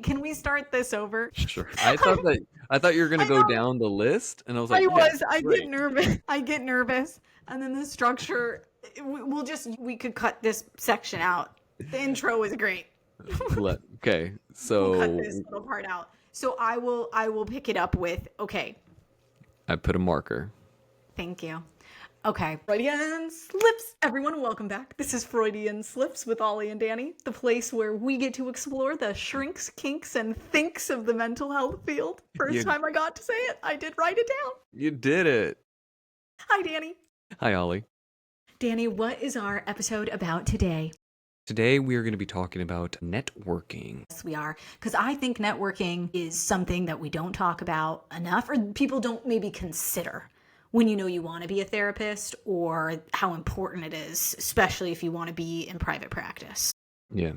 can we start this over? Sure. I thought you were gonna I go know. down the list, and I was I like, yeah, was. I get great. nervous. I get nervous. And then the structure, we could cut this section out. The intro was great. Okay, We'll cut this so little part out. So I will pick it up with, okay, I put a marker. thank you. Okay, Freudian Slips. Everyone, welcome back. This is Freudian Slips with Ollie and Danny, the place where we get to explore the shrinks, kinks, and thinks of the mental health field. First You time I got to say it, I did write it down. you did it. Hi, Danny. Hi, Ollie. Danny, what is our episode about today? Today we are going to be talking about networking. Yes, we are. Because I think networking is something that we don't talk about enough, or people don't maybe consider when you know you want to be a therapist, or how important it is, especially if you want to be in private practice. Yeah.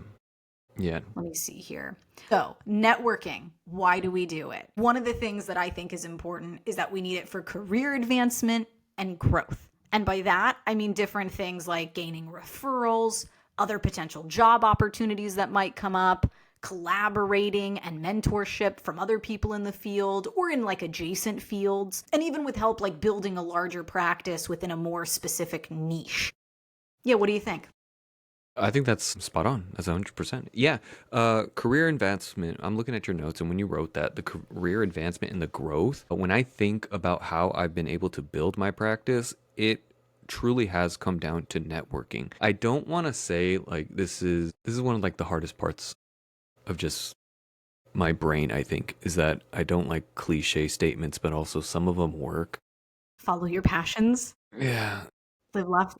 Yeah. Let me see here. So, networking, why do we do it? One of the things that I think is important is that we need it for career advancement and growth. And by that, I mean different things like gaining referrals, other potential job opportunities that might come up, collaborating and mentorship from other people in the field or in like adjacent fields, and even with help like building a larger practice within a more specific niche. Yeah, what do you think? I think that's spot on. That's 100%. Yeah. Career advancement. I'm looking at your notes, and when you wrote that, the career advancement and the growth, when I think about how I've been able to build my practice, it truly has come down to networking. I don't want to say like this is one of like the hardest parts of just my brain, I think, is that I don't like cliche statements, but also some of them work. Follow your passions, Yeah. live left.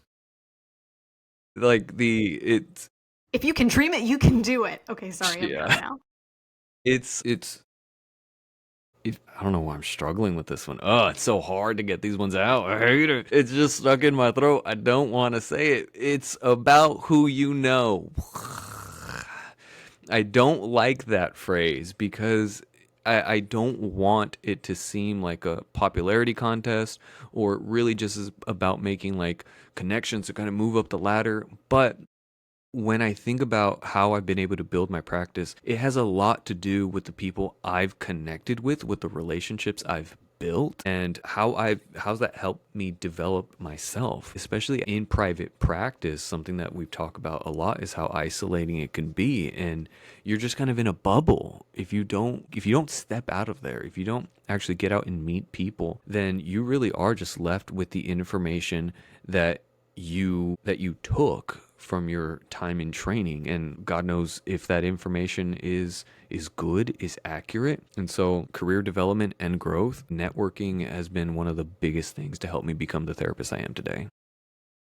Like it's If you can dream it, you can do it. Okay, sorry, I'm done yeah. now. It's I don't know why I'm struggling with this one. Oh, it's so hard to get these ones out. I hate it. It's just stuck in my throat. I don't want to say it. It's about who you know. I don't like that phrase because I don't want it to seem like a popularity contest or really just is about making like connections to kind of move up the ladder. But when I think about how I've been able to build my practice, it has a lot to do with the people I've connected with the relationships I've built, and how's that helped me develop myself, especially in private practice. Something that we've talked about a lot is how isolating it can be, and you're just kind of in a bubble. If you don't step out of there, if you don't actually get out and meet people, then you really are just left with the information that you took from your time in training, and God knows if that information is good, is accurate. And so career development and growth, networking has been one of the biggest things to help me become the therapist I am today.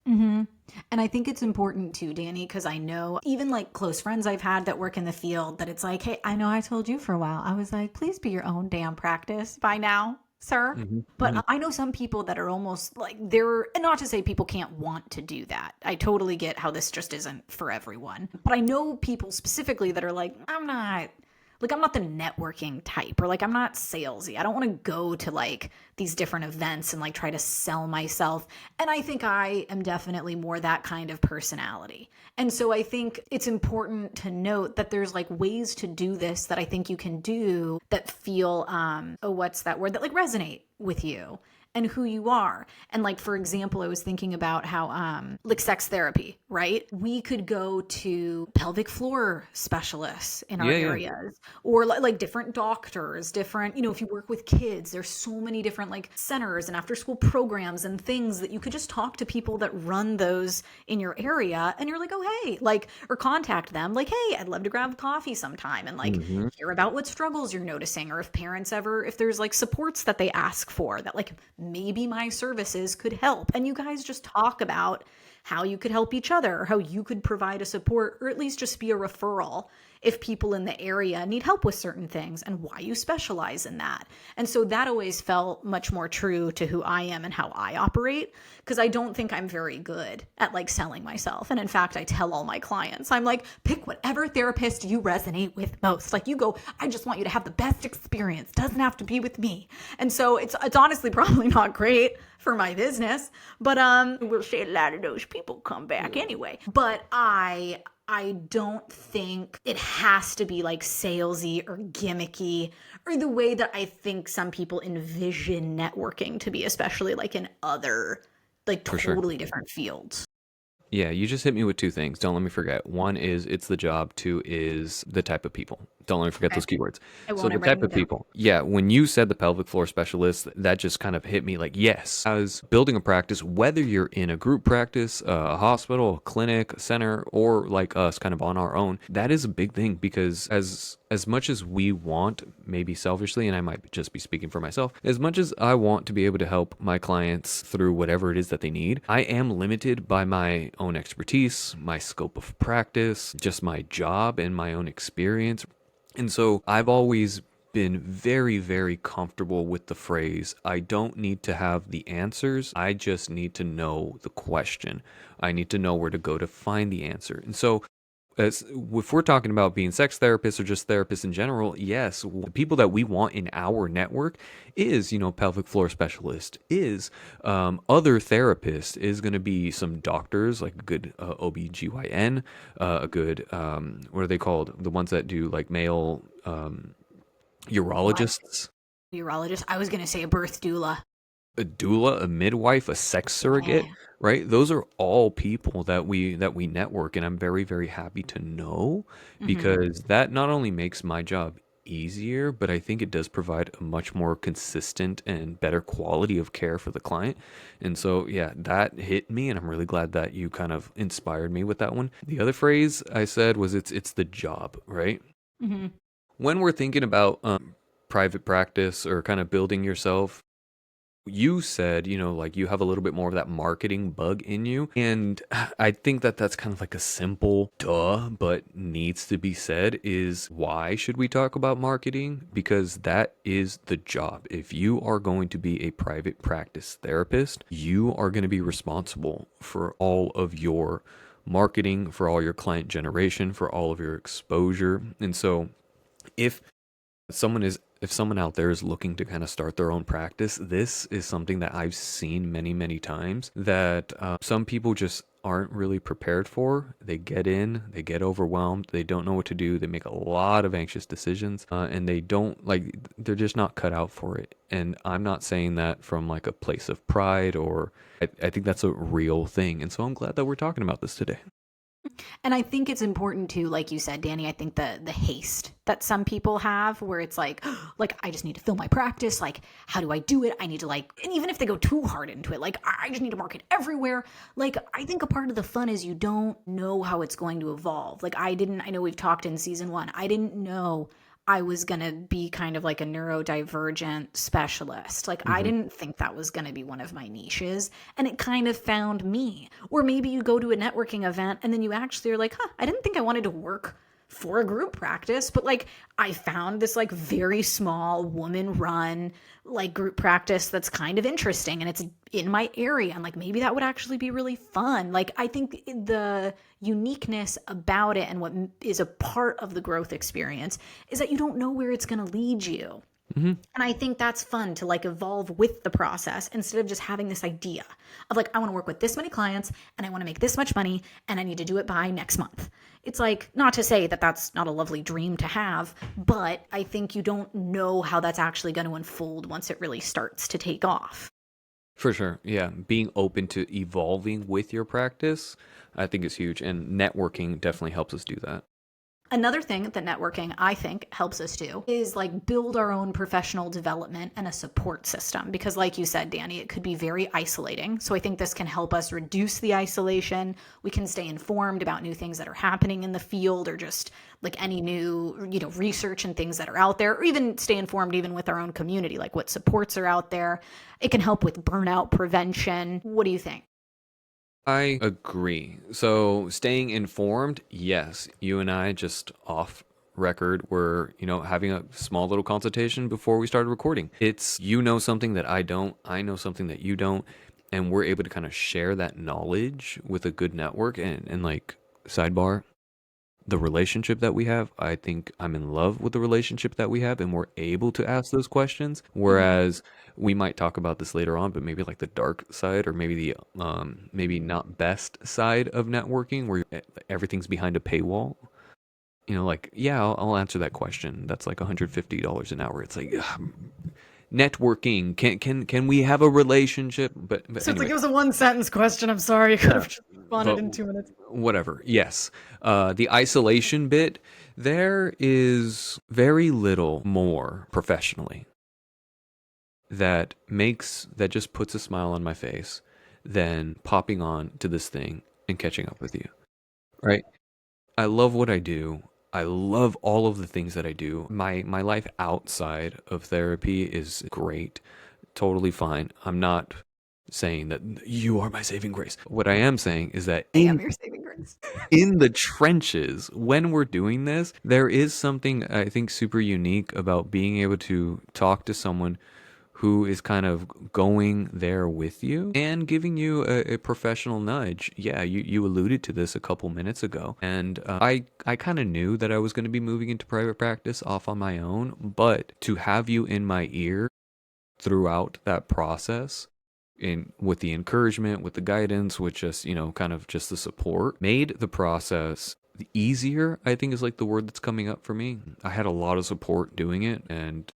Mm-hmm. And I think it's important too, Danny, because I know even like close friends I've had that work in the field that it's like, hey, I know I told you for a while. I was like, please be your own damn practice by now, sir. Hmm. But I know some people that are almost like and not to say people can't want to do that. I totally get how this just isn't for everyone. But I know people specifically that are like, I'm not the networking type, or like I'm not salesy. I don't want to go to like these different events and like try to sell myself. And I think I am definitely more that kind of personality. And so I think it's important to note that there's like ways to do this that I think you can do that feel, what's that word, that like resonate with you and who you are. And like, for example, I was thinking about how, like sex therapy, right? We could go to pelvic floor specialists in our Yeah, yeah. areas, or like different doctors, different, if you work with kids, there's so many different like centers and after school programs and things that you could just talk to people that run those in your area. And you're like, oh, hey, like, or contact them like, hey, I'd love to grab coffee sometime and like Hmm. hear about what struggles you're noticing, or if there's like supports that they ask for that like maybe my services could help. And you guys just talk about how you could help each other, or how you could provide a support, or at least just be a referral if people in the area need help with certain things, and why you specialize in that. And so that always felt much more true to who I am and how I operate, because I don't think I'm very good at like selling myself. And in fact, I tell all my clients, I'm like, pick whatever therapist you resonate with most. Like you go, I just want you to have the best experience. Doesn't have to be with me. And so it's honestly probably not great for my business, but we'll say a lot of those people come back anyway. But I I don't think it has to be like salesy or gimmicky or the way that I think some people envision networking to be, especially like in other, like For sure. totally different fields. Yeah, you just hit me with two things. Don't let me forget. One is it's the job. Two is the type of people. Don't let me forget Okay. those keywords. I So won't. the I'm type writing them of down. people. Yeah, when you said the pelvic floor specialist, that just kind of hit me like, yes. As building a practice, whether you're in a group practice, a hospital, a clinic, a center, or like us kind of on our own, that is a big thing because as much as we want, maybe selfishly, and I might just be speaking for myself, as much as I want to be able to help my clients through whatever it is that they need, I am limited by my own expertise, my scope of practice, just my job and my own experience. And so I've always been very, very comfortable with the phrase, I don't need to have the answers. I just need to know the question. I need to know where to go to find the answer. And so if we're talking about being sex therapists or just therapists in general, yes, the people that we want in our network is, pelvic floor specialist, is other therapists, is going to be some doctors, like a good OBGYN, a good, what are they called? The ones that do like male What? urologists, Urologist? I was going to say a birth doula. a doula, a midwife, a sex surrogate, Yeah. right? Those are all people that we network, and I'm very, very happy to know Hmm. because that not only makes my job easier, but I think it does provide a much more consistent and better quality of care for the client. And so, yeah, that hit me, and I'm really glad that you kind of inspired me with that one. The other phrase I said was it's the job, right? Hmm. When we're thinking about private practice or kind of building yourself, you said, like you have a little bit more of that marketing bug in you. And I think that that's kind of like a simple duh, but needs to be said is why should we talk about marketing? Because that is the job. If you are going to be a private practice therapist, you are going to be responsible for all of your marketing, for all your client generation, for all of your exposure. And so if if someone out there is looking to kind of start their own practice, this is something that I've seen many, many times that some people just aren't really prepared for. They get in, they get overwhelmed, they don't know what to do, they make a lot of anxious decisions, and they don't like, they're just not cut out for it. And I'm not saying that from like a place of pride or I think that's a real thing. And so I'm glad that we're talking about this today. And I think it's important too, like you said, Danny. I think the haste that some people have, where it's like, like I just need to fill my practice. Like, how do I do it? I need to like, and even if they go too hard into it, like I just need to market everywhere. Like, I think a part of the fun is you don't know how it's going to evolve. Like, I didn't. I know we've talked in season one. I didn't know I was going to be kind of like a neurodivergent specialist. Like, I Hmm. didn't think that was going to be one of my niches. And it kind of found me. Or maybe you go to a networking event and then you actually are like, huh, I didn't think I wanted to work for a group practice, but like I found this like very small woman run like group practice that's kind of interesting and it's in my area and like maybe that would actually be really fun. Like I think the uniqueness about it and what is a part of the growth experience is that you don't know where it's going to lead you. Hmm. And I think that's fun to like evolve with the process instead of just having this idea of like, I want to work with this many clients and I want to make this much money and I need to do it by next month. It's like, not to say that that's not a lovely dream to have, but I think you don't know how that's actually going to unfold once it really starts to take off. For sure. Yeah. Being open to evolving with your practice, I think is huge. And networking definitely helps us do that. Another thing that networking, I think, helps us do is like build our own professional development and a support system. Because, like you said, Danny, it could be very isolating. So I think this can help us reduce the isolation. We can stay informed about new things that are happening in the field or just like any new, research and things that are out there, or even stay informed even with our own community, like what supports are out there. It can help with burnout prevention. What do you think? I agree. So staying informed, yes. You and I just off record were, having a small little consultation before we started recording. It's you know something that I don't, I know something that you don't, and we're able to kind of share that knowledge with a good network and like sidebar. the relationship that we have. I think I'm in love with the relationship that we have, and we're able to ask those questions. Mhm. Whereas we might talk about this later on, but maybe like the dark side, or maybe the maybe not best side of networking, where everything's behind a paywall. Like, yeah, I'll answer that question. That's like $150 an hour. It's like, ugh, networking. Can we have a relationship? But So it's like anyway, it was a one sentence question. I'm sorry. I could yeah. have just responded But in 2 minutes. whatever. Yes. The isolation bit, there is very little more professionally that just puts a smile on my face than popping on to this thing and catching up with you. Right? I love what I do. I love all of the things that I do. My life outside of therapy is great. Totally fine. I'm not saying that you are my saving grace. What I am saying is that I am your saving grace. in the trenches, when we're doing this, there is something I think super unique about being able to talk to someone who is kind of going there with you and giving you a professional nudge. Yeah, you alluded to this a couple minutes ago. And I kind of knew that I was going to be moving into private practice off on my own, but to have you in my ear throughout that process, in with the encouragement, with the guidance, with just kind of just the support, made the process easier. I think is like the word that's coming up for me. I had a lot of support doing it, and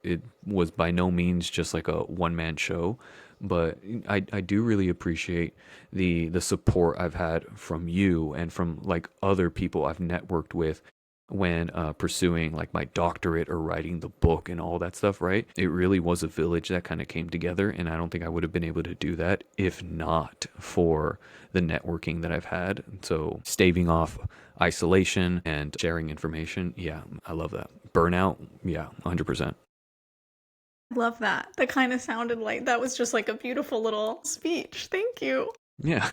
it was by no means just like a one man show, but I do really appreciate the support I've had from you and from like other people I've networked with when pursuing like my doctorate or writing the book and all that stuff, right? It really was a village that kind of came together, and I don't think I would have been able to do that if not for the networking that I've had. So staving off isolation and sharing information, yeah, I love that. Burnout, yeah, 100%. Love that. That kind of sounded like that was just like a beautiful little speech. Thank you. Yeah.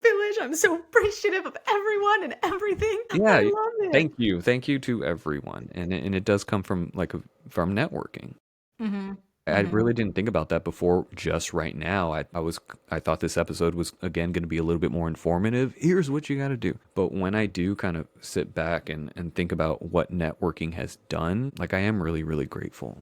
Village, I'm so appreciative of everyone and everything. Yeah, I love it. thank you. Thank you to everyone. And it does come from from networking. Mhm. I Mhm. really didn't think about that before just right now. I thought this episode was again going to be a little bit more informative. Here's what you got to do. But when I do kind of sit back and think about what networking has done, like I am really, really grateful.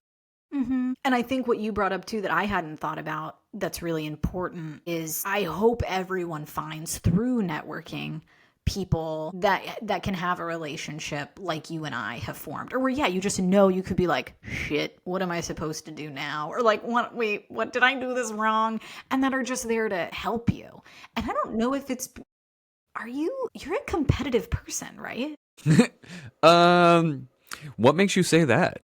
Mhm. And I think what you brought up too that I hadn't thought about that's really important is I hope everyone finds through networking people that can have a relationship like you and I have formed, or where yeah you just know you could be like, shit, what am I supposed to do now, or like, what did I do this wrong, and that are just there to help you. And I don't know if it's, you're a competitive person, right? um, what makes you say that?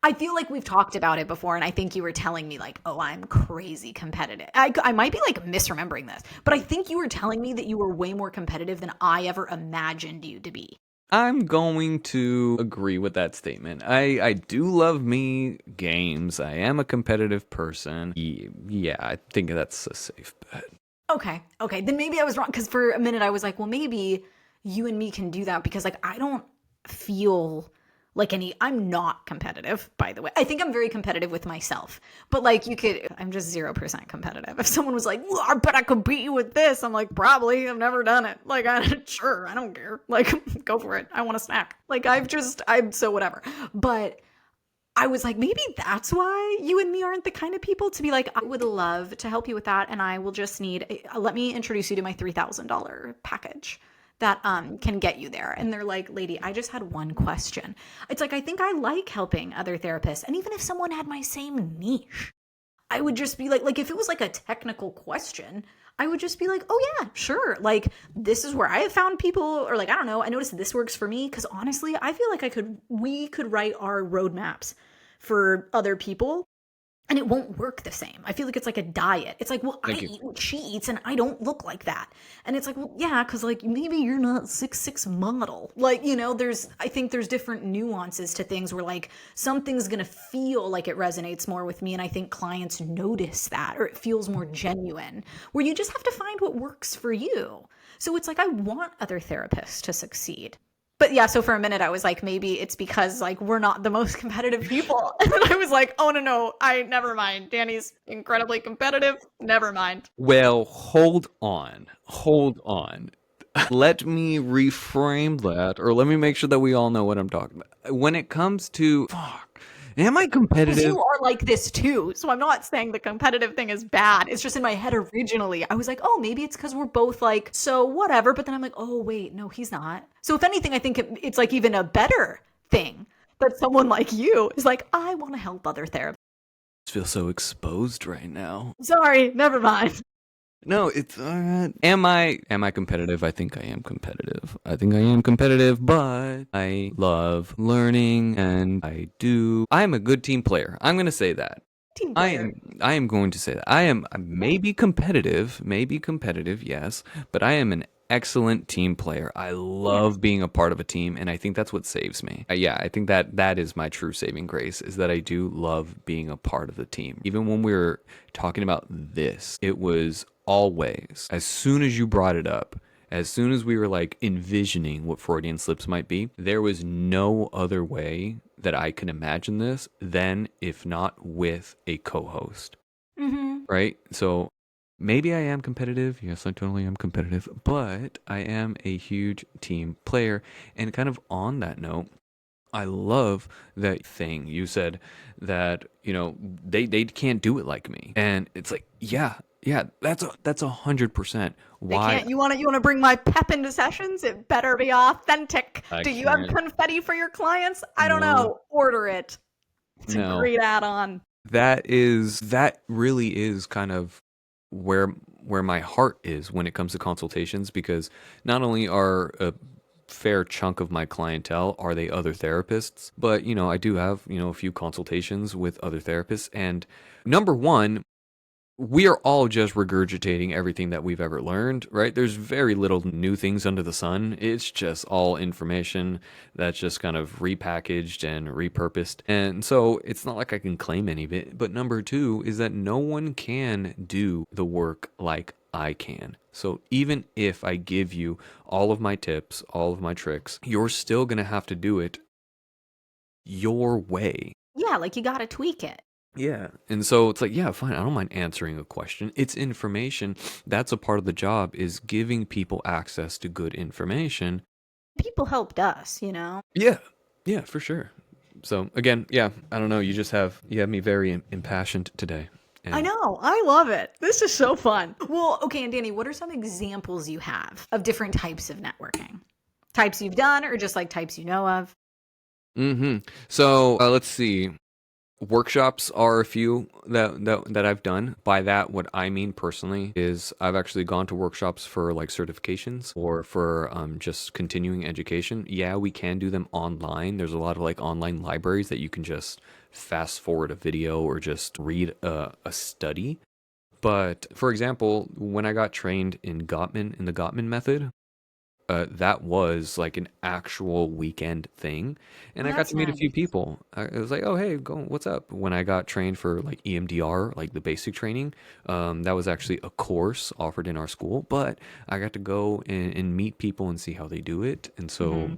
I feel like we've talked about it before, and I think you were telling me like, "Oh, I'm crazy competitive." I might be like misremembering this, but I think you were telling me that you were way more competitive than I ever imagined you to be. I'm going to agree with that statement. I do love me games. I am a competitive person. Yeah, I think that's a safe bet. Okay, okay, then maybe I was wrong because for a minute I was like, "Well, maybe you and me can do that," because like I don't feel like I'm not competitive, by the way. I think I'm very competitive with myself, but like I'm just 0% competitive. If someone was like, well, I bet I could beat you with this, I'm like, probably. I've never done it. Like, sure, I don't care. Like, go for it. I want a snack. Like, I'm so whatever. But I was like, maybe that's why you and me aren't the kind of people to be like, I would love to help you with that. And I will just let me introduce you to my $3,000 package that can get you there. And they're like, lady, I just had one question. It's like, I think I like helping other therapists. And even if someone had my same niche, I would just be like if it was like a technical question, I would just be like, oh yeah, sure. Like, this is where I have found people, or like, I don't know, I noticed this works for me. Cause honestly, I feel like we could write our roadmaps for other people and it won't work the same. I feel like it's like a diet. It's like, well, I Thank you. eat what she eats and I don't look like that. And it's like, well, yeah, because like maybe you're not 6'6" model. Like, I think there's different nuances to things where like something's going to feel like it resonates more with me. And I think clients notice that, or it feels more genuine, where you just have to find what works for you. So it's like, I want other therapists to succeed. But yeah, so for a minute I was like, maybe it's because like we're not the most competitive people. And then I was like, oh no, I never mind. Danny's incredibly competitive. Never mind. Well, hold on. Hold on. Let me reframe that, or let me make sure that we all know what I'm talking about. When it comes to, fuck, am I Because competitive? you are like this too. So I'm not saying the competitive thing is bad. It's just in my head originally. I was like, oh, maybe it's because we're both like, so whatever. But then I'm like, oh, wait, no, he's not. So if anything, I think it's like even a better thing that someone like you is like, I want to help other therapists. I feel so exposed right now. Sorry, never mind. No, it's am I competitive? I think I am competitive. I think I am competitive, but I love learning and I'm a good team player. I'm going to say that. Team I player. am I am going to say that. I am maybe competitive, yes, but I am an excellent team player. I Yeah. love being a part of a team, and I think that's what saves me. Yeah, I think that is my true saving grace, is that I do love being a part of the team. Even when we were talking about this, it was always, as soon as you brought it up, as soon as we were like envisioning what Freudian slips might be, there was no other way that I could imagine this than if not with a co-host, Mm-hmm. right? So maybe I am competitive. Yes, I totally am competitive, but I am a huge team player. And kind of on that note, I love that thing you said, that they can't do it like me, and it's like, yeah, that's 100% They why can't. You want to bring my pep into sessions? It better be authentic. I Do you have can't. confetti for your clients? I don't No, know. Order it. It's a no, great add-on. that really is kind of where my heart is when it comes to consultations, because not only are a fair chunk of my clientele are they other therapists, but I do have a few consultations with other therapists, and number one, we are all just regurgitating everything that we've ever learned, right? There's very little new things under the sun. It's just all information that's just kind of repackaged and repurposed. And so it's not like I can claim any of it. But number two is that no one can do the work like I can. So even if I give you all of my tips, all of my tricks, you're still going to have to do it your way. Yeah, like you got to tweak it. Yeah. And so it's like, yeah, fine. I don't mind answering a question. It's information. That's a part of the job, is giving people access to good information. People helped us. Yeah. Yeah, for sure. So again, yeah, I don't know. You have me very impassioned today. I And know. I love it. This is so fun. Well, okay, and Danny, what are some examples you have of different types of networking? Types you've done or just like types you know of? so let's see. Workshops are a few that I've done. By that, what I mean personally is I've actually gone to workshops for like certifications or for just continuing education. Yeah, we can do them online. There's a lot of like online libraries that you can just fast forward a video or just read a study. But for example, when I got trained in the Gottman method, that was like an actual weekend thing, and Oh, I got that's to meet a few nice. people. It was like, oh hey, what's up? When I got trained for like EMDR, like the basic training, that was actually a course offered in our school, but I got to go and meet people and see how they do it, and so Hmm.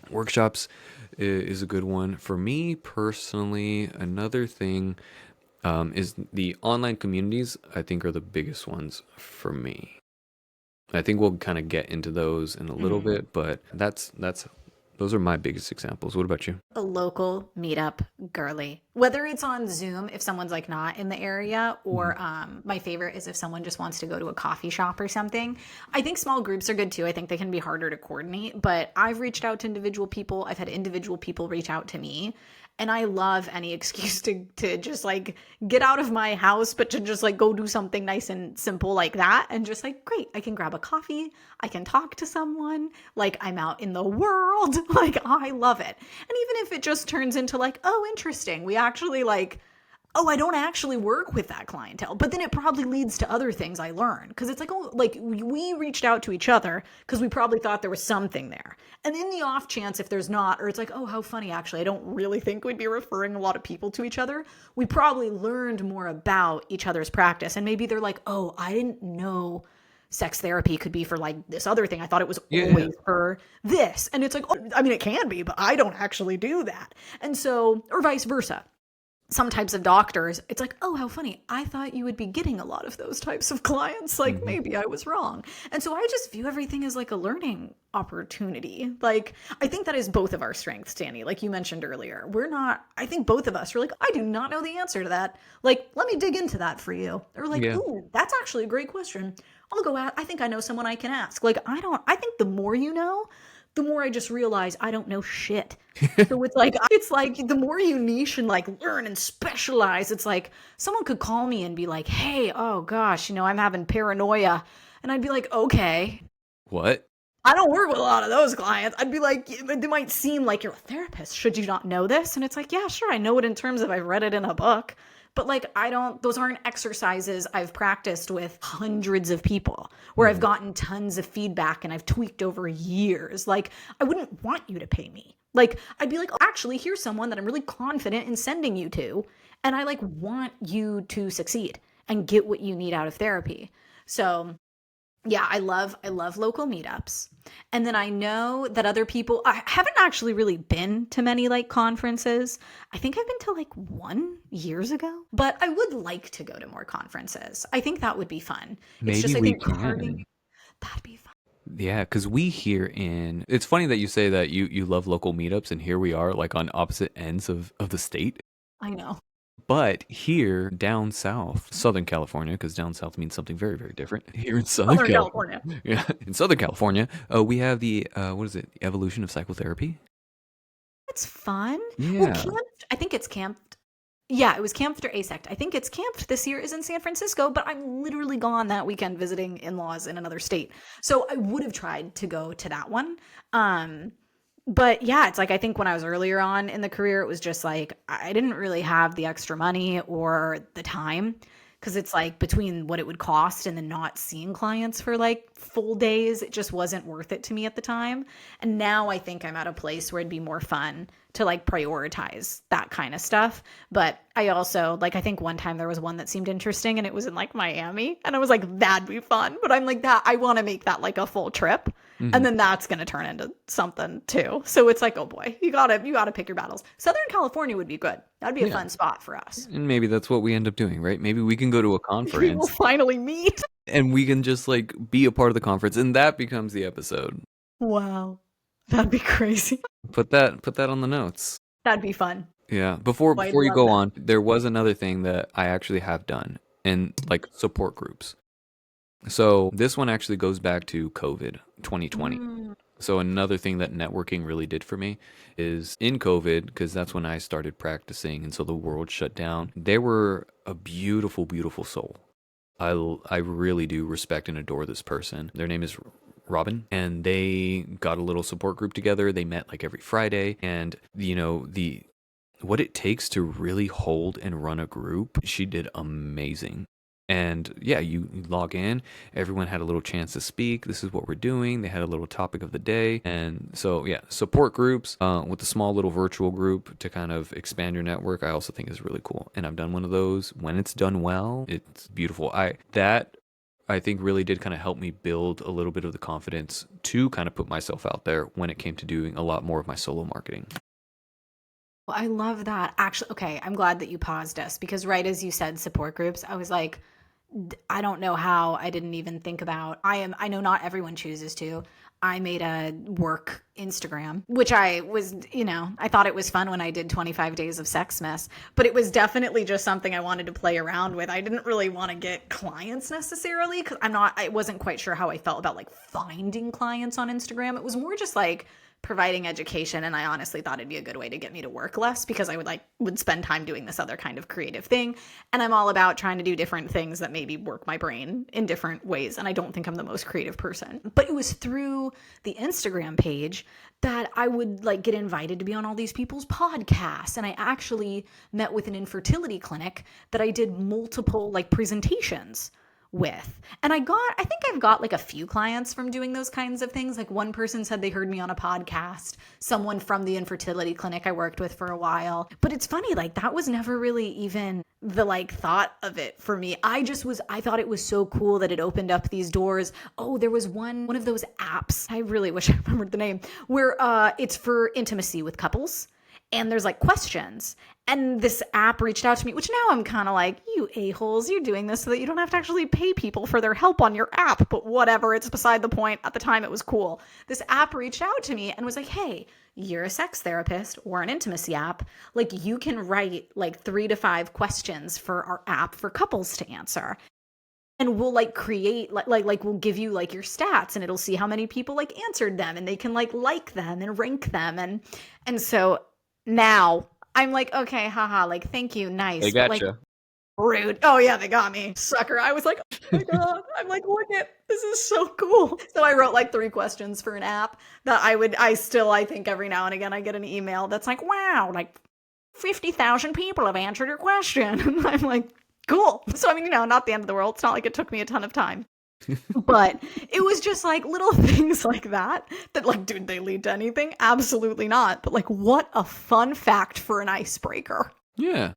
workshops is a good one for me personally. Another thing is the online communities. I think are the biggest ones for me. I think we'll kind of get into those in a little Hmm. bit, but that's those are my biggest examples. What about you? A local meetup girly. Whether it's on Zoom if someone's like not in the area, Mhm. or my favorite is if someone just wants to go to a coffee shop or something. I think small groups are good too. I think they can be harder to coordinate, but I've reached out to individual people. I've had individual people reach out to me. And I love any excuse to just like get out of my house, but to just like go do something nice and simple like that. And just like, great, I can grab a coffee. I can talk to someone. Like I'm out in the world. Like I love it. And even if it just turns into like, oh, interesting, we actually like, oh, I don't actually work with that clientele. But then it probably leads to other things I learn. Because it's like, oh, like we reached out to each other because we probably thought there was something there. And in the off chance, if there's not, or it's like, oh, how funny, actually, I don't really think we'd be referring a lot of people to each other. We probably learned more about each other's practice. And maybe they're like, oh, I didn't know sex therapy could be for like this other thing. I thought it was Yeah, yeah. always for this. And it's like, oh, I mean, it can be, but I don't actually do that. And so, or vice versa. some types of doctors, it's like, oh, how funny. I thought you would be getting a lot of those types of clients. Like, Hmm. maybe I was wrong. And so I just view everything as like a learning opportunity. Like, I think that is both of our strengths, Danny. Like you mentioned earlier, we're not, I think both of us are like, I do not know the answer to that. Like, let me dig into that for you. Or like, Yeah. ooh, that's actually a great question. I'll go out. I think I know someone I can ask. Like, I think the more you know, the more I just realize I don't know shit. So it's like the more you niche and like learn and specialize, it's like someone could call me and be like, "Hey, oh gosh, I'm having paranoia." And I'd be like, "Okay." What? I don't work with a lot of those clients. I'd be like, they might seem like you're a therapist. Should you not know this? And it's like, yeah, sure, I know it in terms of I've read it in a book. But like, those aren't exercises I've practiced with hundreds of people where I've Mhm. gotten tons of feedback and I've tweaked over years. Like, I wouldn't want you to pay me. Like, I'd be like, oh, actually, here's someone that I'm really confident in sending you to. And I like want you to succeed and get what you need out of therapy. So yeah, I love local meetups. And then I know that other people I haven't actually really been to many like conferences. I think I've been to like one years ago, but I would like to go to more conferences. I think that would be fun. It's Maybe just I we think carving can. that'd be fun. Yeah, because we here in it's funny that you say that you love local meetups, and here we are like on opposite ends of the state. I know. But here down south, Southern California, because down south means something very, very different. Here in Southern Southern California, California. yeah, in Southern California, we have the what is it? The evolution of psychotherapy. It's fun. Well, Yeah. Camp, I think it's Camp. Yeah, it was Camped or Asect. I think it's Camped this year is in San Francisco, but I'm literally gone that weekend visiting in-laws in another state. So I would have tried to go to that one. Um, but yeah, it's like I think when I was earlier on in the career, it was just like I didn't really have the extra money or the time because it's like between what it would cost and then not seeing clients for like full days, it just wasn't worth it to me at the time. And now I think I'm at a place where it'd be more fun to like prioritize that kind of stuff. But I also like I think one time there was one that seemed interesting and it was in like Miami and I was like that'd be fun, but I'm like that I want to make that like a full trip. Hmm. And then that's going to turn into something too. So it's like, oh boy, you got to pick your battles. Southern California would be good. That'd be a Yeah. fun spot for us. And maybe that's what we end up doing, right? Maybe we can go to a We will conference finally meet. and we can just like be a part of the conference, and that becomes the episode. Wow. That'd be crazy. Put that on the notes. That'd be fun. Yeah. Oh, I'd Before you love go that. on, there was another thing that I actually have done in like support groups. So this one actually goes back to COVID 2020. Mm, So another thing that networking really did for me is in COVID, because that's when I started practicing, and so the world shut down. They were a beautiful, beautiful soul. I really do respect and adore this person. Their name is Robin, and they got a little support group together. They met like every Friday, and the what it takes to really hold and run a group, she did amazing. And yeah, you log in, everyone had a little chance to speak. This is what we're doing. They had a little topic of the day. And so, yeah, support groups with a small little virtual group to kind of expand your network, I also think is really cool. And I've done one of those. When it's done well, it's beautiful. I think really did kind of help me build a little bit of the confidence to kind of put myself out there when it came to doing a lot more of my solo marketing. well, I love that. Actually, okay, I'm glad that you paused us because right as you said support groups, I was like, I don't know how I didn't even think about. I know not everyone chooses to. I made a work Instagram, which I thought it was fun when I did 25 days of Sexmas, but it was definitely just something I wanted to play around with. I didn't really want to get clients necessarily because I wasn't quite sure how I felt about like finding clients on Instagram. It was more just like providing education, and I honestly thought it'd be a good way to get me to work less because I would spend time doing this other kind of creative thing, and I'm all about trying to do different things that maybe work my brain in different ways, and I don't think I'm the most creative person. But it was through the Instagram page that I would like get invited to be on all these people's podcasts, and I actually met with an infertility clinic that I did multiple like presentations with. And I think I've got like a few clients from doing those kinds of things. Like one person said they heard me on a podcast, someone from the infertility clinic I worked with for a while. But it's funny, like that was never really even the like thought of it for me. I thought it was so cool that it opened up these doors. Oh, there was one of those apps. I really wish I remembered the name where it's for intimacy with couples. and there's like questions. And this app reached out to me, which now I'm kind of like, you a-holes, you're doing this so that you don't have to actually pay people for their help on your app. But whatever, it's beside the point. At the time, it was cool. This app reached out to me and was like, hey, you're a sex therapist or an intimacy app. Like, you can write like 3 to 5 questions for our app for couples to answer. And we'll like create like we'll give you like your stats, and it'll see how many people like answered them, and they can like them and rank them. And so now I'm like, okay, haha, like, thank you, They nice, but like, gotcha. rude. Oh yeah, they got me, sucker. I was like, oh my god, I'm like, look at this is so cool. So I wrote like 3 questions for an app that I think every now and again I get an email that's like, wow, like 50,000 people have answered your question. And I'm like, cool. So I mean, not the end of the world. It's not like it took me a ton of time. But it was just like little things like that like, dude, they lead to anything? Absolutely not. But like, what a fun fact for an icebreaker. Yeah.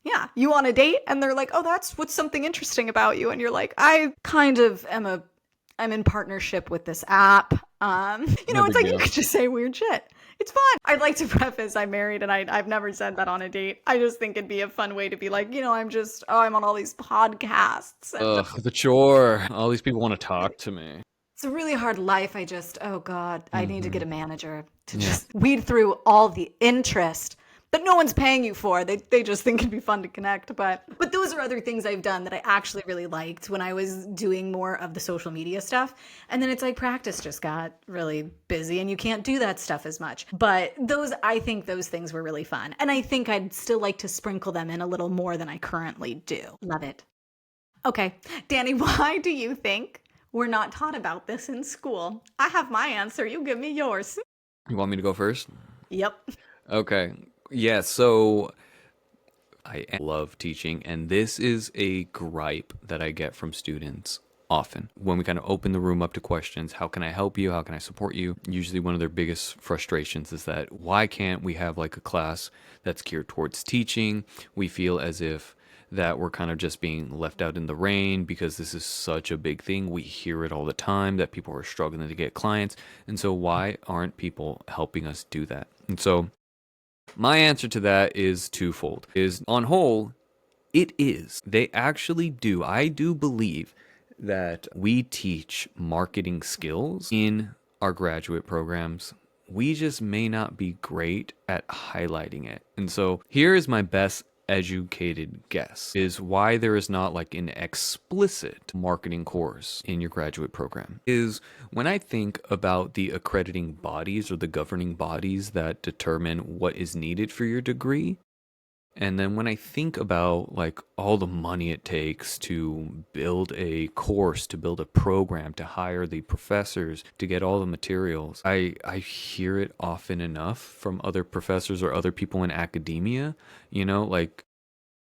Yeah, you on a date and they're like, oh, that's what's something interesting about you. And you're like, I kind of I'm in partnership with this app. No It's big like deal. you could just say weird shit. It's fun. I'd like to preface I'm married, and I've never said that on a date. I just think it'd be a fun way to be like, I'm on all these podcasts. And Ugh, the chore. All these people want to talk to me. it's a really hard life. Oh God, I need to get a manager to Yeah. just weed through all the interest that no one's paying you for. They just think it'd be fun to connect. But those are other things I've done that I actually really liked when I was doing more of the social media stuff. And then it's like practice just got really busy and you can't do that stuff as much. But I think those things were really fun. And I think I'd still like to sprinkle them in a little more than I currently do. Love it. Okay, Danny, why do you think we're not taught about this in school? I have my answer. You give me yours. You want me to go first? Yep. Okay. Yeah, so I love teaching, and this is a gripe that I get from students often. When we kind of open the room up to questions, how can I help you? How can I support you? Usually one of their biggest frustrations is that why can't we have like a class that's geared towards teaching? We feel as if that we're kind of just being left out in the rain because this is such a big thing. We hear it all the time that people are struggling to get clients. And so why aren't people helping us do that? And so my answer to that is twofold. Is on whole, it is. They actually do. I do believe that we teach marketing skills in our graduate programs. We just may not be great at highlighting it. And so here is my best educated guess is why there is not like an explicit marketing course in your graduate program is when I think about the accrediting bodies or the governing bodies that determine what is needed for your degree. And then when I think about like all the money it takes to build a course, to build a program, to hire the professors, to get all the materials, I hear it often enough from other professors or other people in academia, like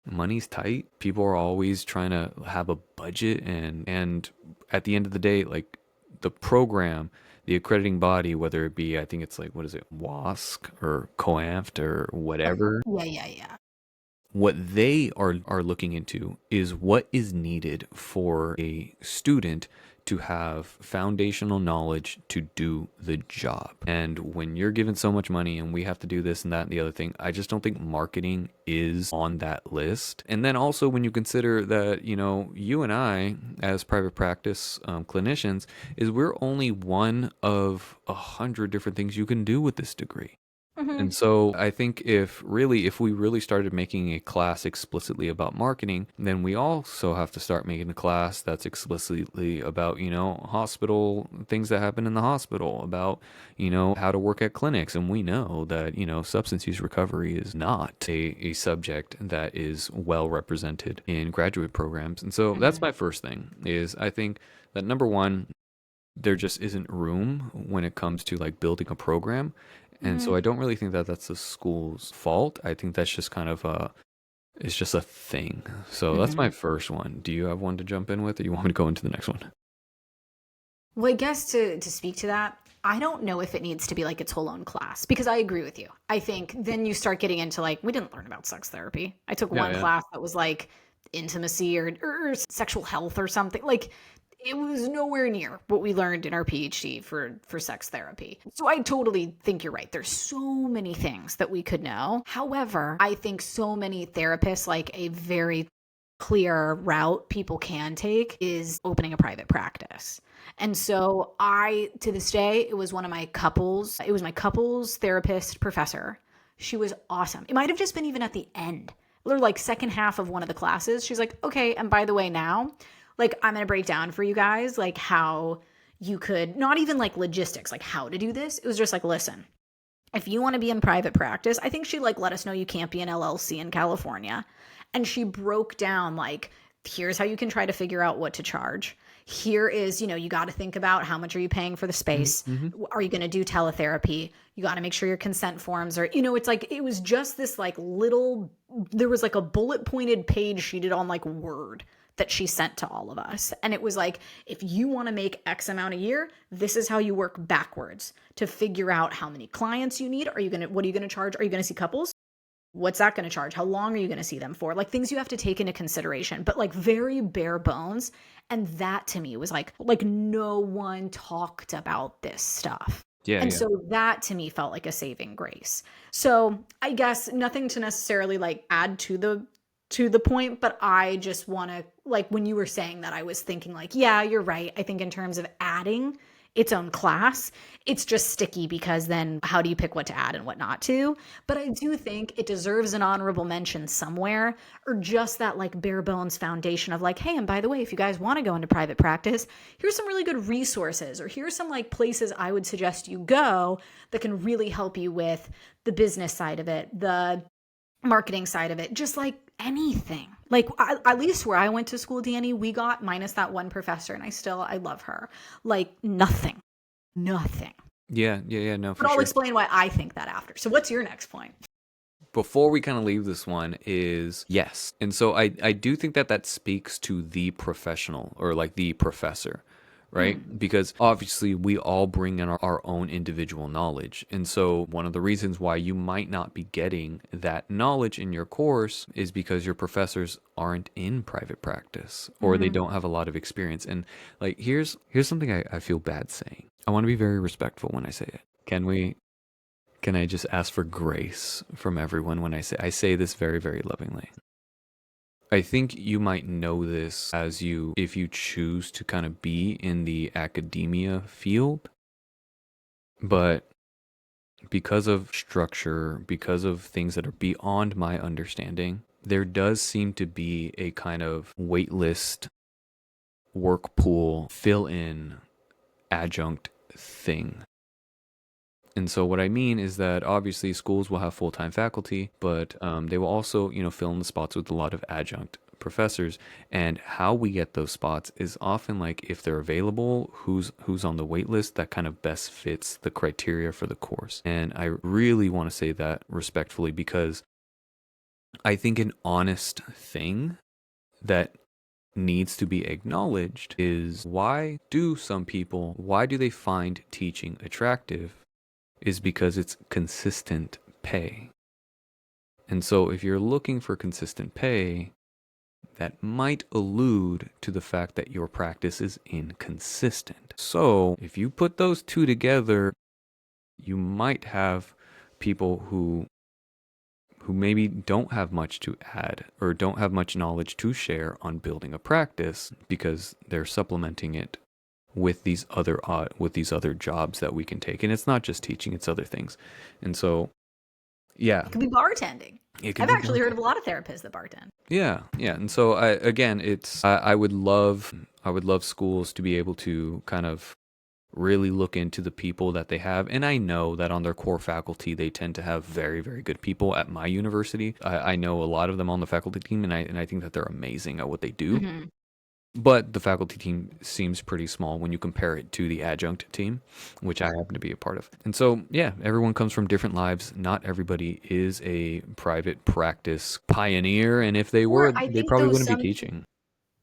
money's tight. People are always trying to have a budget and at the end of the day, like the program, the accrediting body, whether it be, I think it's like, what is it, WASC or COAMFT or whatever. Yeah. What they are looking into is what is needed for a student to have foundational knowledge to do the job. And when you're given so much money and we have to do this and that and the other thing, I just don't think marketing is on that list. And then also when you consider that, you and I as private practice clinicians, is we're only one of 100 different things you can do with this degree. And so I think if we really started making a class explicitly about marketing, then we also have to start making a class that's explicitly about, hospital things that happen in the hospital, about, how to work at clinics. And we know that, substance use recovery is not a subject that is well represented in graduate programs. And so that's my first thing is I think that number one, there just isn't room when it comes to like building a program. And so I don't really think that that's the school's fault. I think that's just kind of it's just a thing. So that's my first one. Do you have one to jump in with, or you want me to go into the next one? Well, I guess to speak to that, I don't know if it needs to be like its whole own class, because I agree with you. I think then you start getting into like, we didn't learn about sex therapy. I took one class that was like intimacy or sexual health or something. Like, It was nowhere near what we learned in our PhD for sex therapy. So I totally think you're right. There's so many things that we could know. However, I think so many therapists, like a very clear route people can take is opening a private practice. And so to this day, it was my couples therapist professor. She was awesome. It might have just been even at the end, or like second half of one of the classes. She's like, okay, and by the way, now, like, I'm going to break down for you guys, like, how you could, not even like logistics, like how to do this. It was just like, listen, if you want to be in private practice, I think she like let us know you can't be an LLC in California. And she broke down like, here's how you can try to figure out what to charge. Here is, you got to think about how much are you paying for the space? Mm-hmm. Are you going to do teletherapy? You got to make sure your consent forms are, it's like, it was just this like there was like a bullet pointed page she did on like Word that she sent to all of us. And it was like, if you want to make X amount a year, this is how you work backwards to figure out how many clients you need. What are you going to charge? Are you going to see couples? What's that going to charge? How long are you going to see them for? Like things you have to take into consideration, but like very bare bones. And that to me was like no one talked about this stuff. Yeah, And yeah. so that to me felt like a saving grace. So I guess nothing to necessarily like add to the point, but I just want to, like, when you were saying that, I was thinking like, yeah, you're right. I think in terms of adding its own class, it's just sticky because then how do you pick what to add and what not to? But I do think it deserves an honorable mention somewhere, or just that like bare bones foundation of like, hey, and by the way, if you guys want to go into private practice, here's some really good resources, or here's some like places I would suggest you go that can really help you with the business side of it, the marketing side of it, just like anything. Like at least where I went to school, Danny, we got, minus that one professor, and I love her, like nothing. Yeah, no, But for I'll sure. explain why I think that after. So what's your next point? Before we kind of leave this one is yes. And so I do think that speaks to the professional or like the professor, right? Because obviously we all bring in our own individual knowledge. And so one of the reasons why you might not be getting that knowledge in your course is because your professors aren't in private practice or they don't have a lot of experience. And like here's something I feel bad saying. I want to be very respectful when I say it. Can I just ask for grace from everyone when I say this very, very lovingly? I think you might know this if you choose to kind of be in the academia field, but because of structure, because of things that are beyond my understanding, there does seem to be a kind of waitlist, work pool, fill in adjunct thing. And so what I mean is that obviously schools will have full-time faculty, but they will also, fill in the spots with a lot of adjunct professors. And how we get those spots is often like if they're available, who's on the wait list that kind of best fits the criteria for the course. And I really want to say that respectfully because I think an honest thing that needs to be acknowledged is why do they find teaching attractive? Is because it's consistent pay. And so if you're looking for consistent pay, that might allude to the fact that your practice is inconsistent. So if you put those two together, you might have people who maybe don't have much to add or don't have much knowledge to share on building a practice because they're supplementing it with these other jobs that we can take. And it's not just teaching, it's other things. And so yeah, It could be bartending. I've actually heard of a lot of therapists that bartend. yeah. And so I would love schools to be able to kind of really look into the people that they have. And I know that on their core faculty, they tend to have very, very good people at my university. I know a lot of them on the faculty team, and I think that they're amazing at what they do. But the faculty team seems pretty small when you compare it to the adjunct team, which I happen to be a part of. And so, yeah, everyone comes from different lives. Not everybody is a private practice pioneer. And if they were, Or I they think probably those wouldn't be some teaching.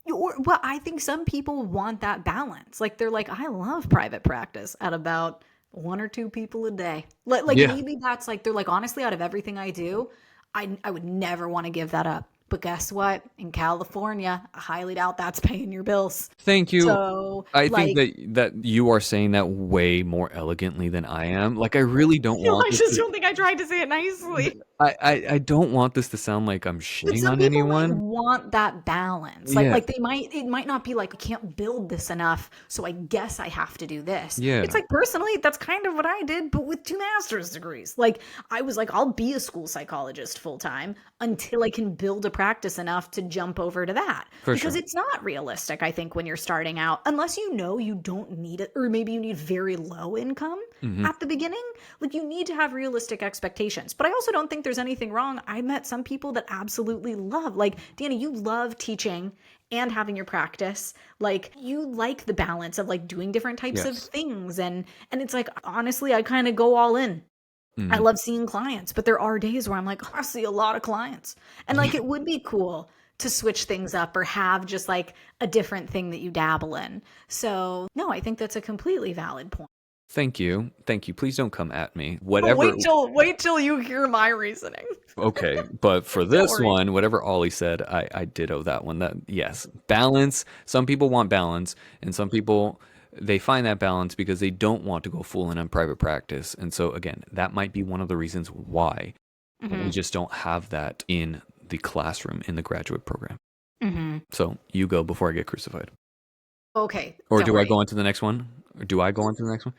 well, I think some people want that balance. Like they're like, I love private practice at about one or two people a day. Like Yeah. maybe that's like they're like, honestly, out of everything I do, I would never want to give that up. But guess what? In California, I highly doubt that's paying your bills. Thank you. So, I think like, that you are saying that way more elegantly than I am. Like I really don't want I this just to, don't think I tried to say it nicely. I don't want this to sound like I'm But shitting some on people might anyone. want that balance. Yeah. They might it might not be like I can't build this enough, so I guess I have to do this. It's Yeah. like personally, that's kind of what I did, but with two master's degrees. Like I was like, I'll be a school psychologist full time until I can build a practice enough to jump over to that. For Because sure. it's not realistic, I think, when you're starting out, unless you know you don't need it, or maybe you need very low income Hmm. at the beginning. Like you need to have realistic expectations. But I also don't think there's anything wrong. I met some people that absolutely love, like Danny, you love teaching and having your practice. Like you like the balance of like doing different types of Yes. things, and it's like honestly I kind of go all in. I Hmm. love seeing clients, but there are days where I'm like, "Oh, I see a lot of clients." And like it would be cool to switch things up or have just like a different thing that you dabble in. So, no, I think that's a completely valid point. Thank you. Thank you. Please don't come at me. Oh, Whatever. wait till you hear my reasoning. Okay, but for Don't this worry. one, whatever Ollie said, I ditto that one. That yes, balance. Some people want balance, and some people they find that balance because they don't want to go full in on private practice. And so again, that might be one of the reasons why we Mhm. just don't have that in the classroom in the graduate program. Mhm. So you go before I get crucified, Okay, or don't do I worry. go on to the next one? Or do I go on to the next one?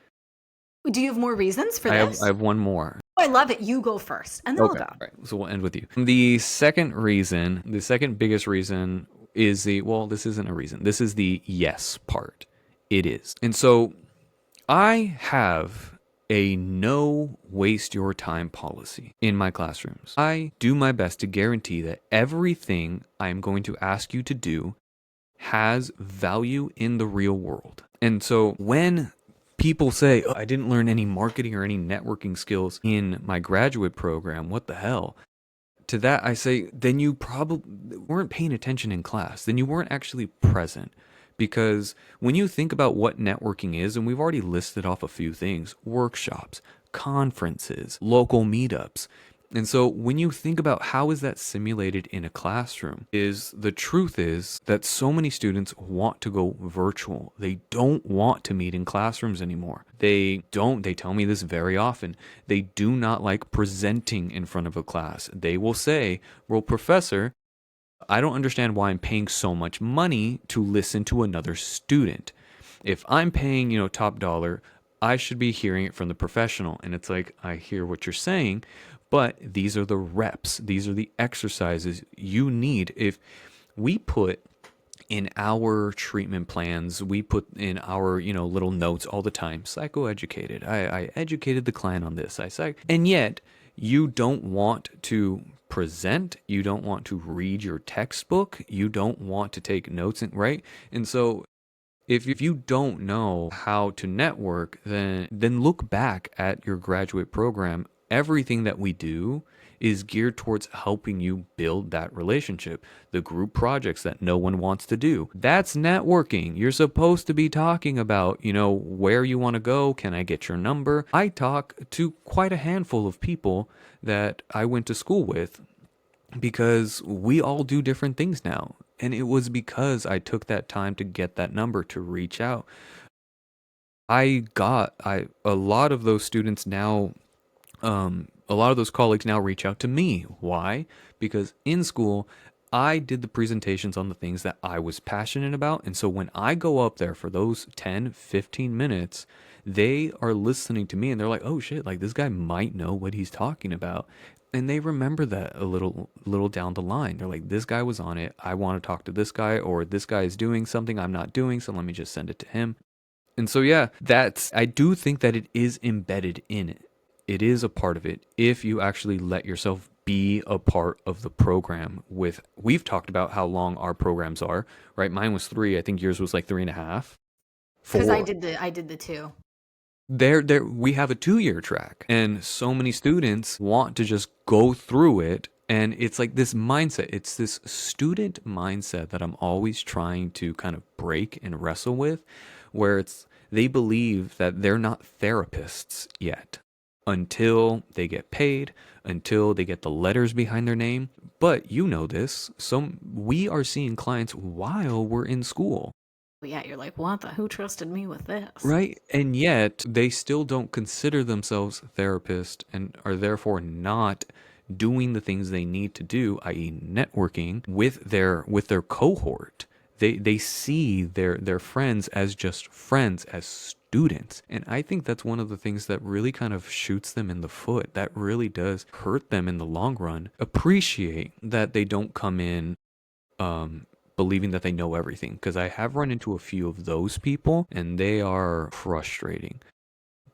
Do you have more reasons for I this? have one more. Oh, I love it. You go first, and then I'll Okay. go. All right. So we'll end with you. The second reason, the second biggest reason is this isn't a reason. This is the yes part. It is. And so I have a no waste your time policy in my classrooms. I do my best to guarantee that everything I'm going to ask you to do has value in the real world. And so when people say, oh, I didn't learn any marketing or any networking skills in my graduate program, what the hell? To that, I say, then you probably weren't paying attention in class. Then you weren't actually present. Because when you think about what networking is, and we've already listed off a few things workshops, conferences, local meetups. And so when you think about how is that simulated in a classroom, is the truth is that so many students want to go virtual. They don't want to meet in classrooms anymore. They tell me this very often. They do not like presenting in front of a class. They will say, well, professor, I don't understand why I'm paying so much money to listen to another student. If I'm paying, top dollar, I should be hearing it from the professional. And it's like, I hear what you're saying, but these are the reps, these are the exercises you need. If we put in our treatment plans, we put in our, little notes all the time, psychoeducated. I educated the client on this. And yet you don't want to present, you don't want to read your textbook, you don't want to take notes, right? And so if you don't know how to network, then look back at your graduate program. Everything that we do is geared towards helping you build that relationship. The group projects that no one wants to do. That's networking. You're supposed to be talking about, where you want to go. Can I get your number? I talk to quite a handful of people that I went to school with because we all do different things now. And it was because I took that time to get that number to reach out. A lot of those students now, a lot of those colleagues now reach out to me. Why? Because in school, I did the presentations on the things that I was passionate about. And so when I go up there for those 10, 15 minutes, they are listening to me and they're like, oh shit, like this guy might know what he's talking about. And they remember that a little down the line. They're like, this guy was on it. I want to talk to this guy, or this guy is doing something I'm not doing, so let me just send it to him. And so yeah, I do think that it is embedded in it. It is a part of it if you actually let yourself be a part of the program. We've talked about how long our programs are, right? Mine was 3. I think yours was like 3.5, Because 4. I did the two. There we have a 2-year track, and so many students want to just go through it. And it's like this mindset, it's this student mindset that I'm always trying to kind of break and wrestle with, where they believe that they're not therapists yet until they get paid, until they get the letters behind their name. But you know this, so we are seeing clients while we're in school. Yeah, you're like, what the? Who trusted me with this? Right. And yet they still don't consider themselves therapists and are therefore not doing the things they need to do, i.e. networking with their cohort. They see their friends as just friends, as students. And I think that's one of the things that really kind of shoots them in the foot. That really does hurt them in the long run. Appreciate that they don't come in um believing that they know everything, because I have run into a few of those people and they are frustrating.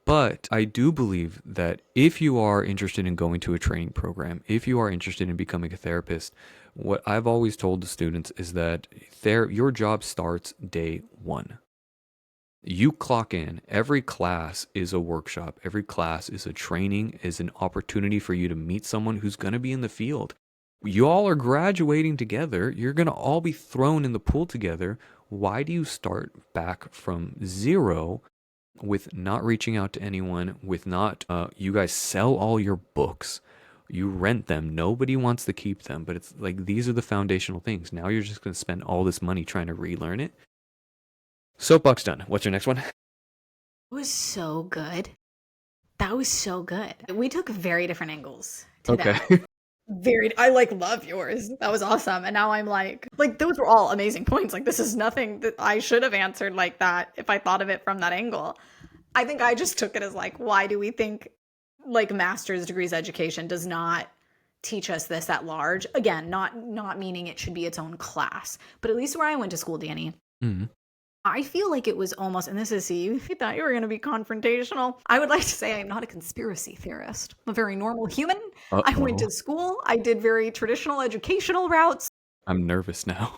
But I do believe that if you are interested in going to a training program, if you are interested in becoming a therapist, what I've always told the students is that your job starts day one. You clock in. Every class is a workshop. Every class is a training, is an opportunity for you to meet someone who's going to be in the field. You all are graduating together. You're going to all be thrown in the pool together. Why do you start back from zero with not reaching out to anyone, with not, you guys sell all your books, you rent them, nobody wants to keep them, but it's like these are the foundational things. Now you're just going to spend all this money trying to relearn it. Soapbox done. What's your next one? It was so good. That was so good. We took very different angles to Okay. that. I like love yours. That was awesome. And now I'm like those were all amazing points. Like this is nothing that I should have answered like that if I thought of it from that angle. I think I just took it as like, why do we think like master's degrees education does not teach us this at large? Again, not meaning it should be its own class, but at least where I went to school, Danny, Mm-hmm. I feel like it was almost, and this is, see, you thought you were going to be confrontational. I would like to say I'm not a conspiracy theorist. I'm a very normal human. I went Uh-oh. to school. I did very traditional educational routes. I'm nervous now.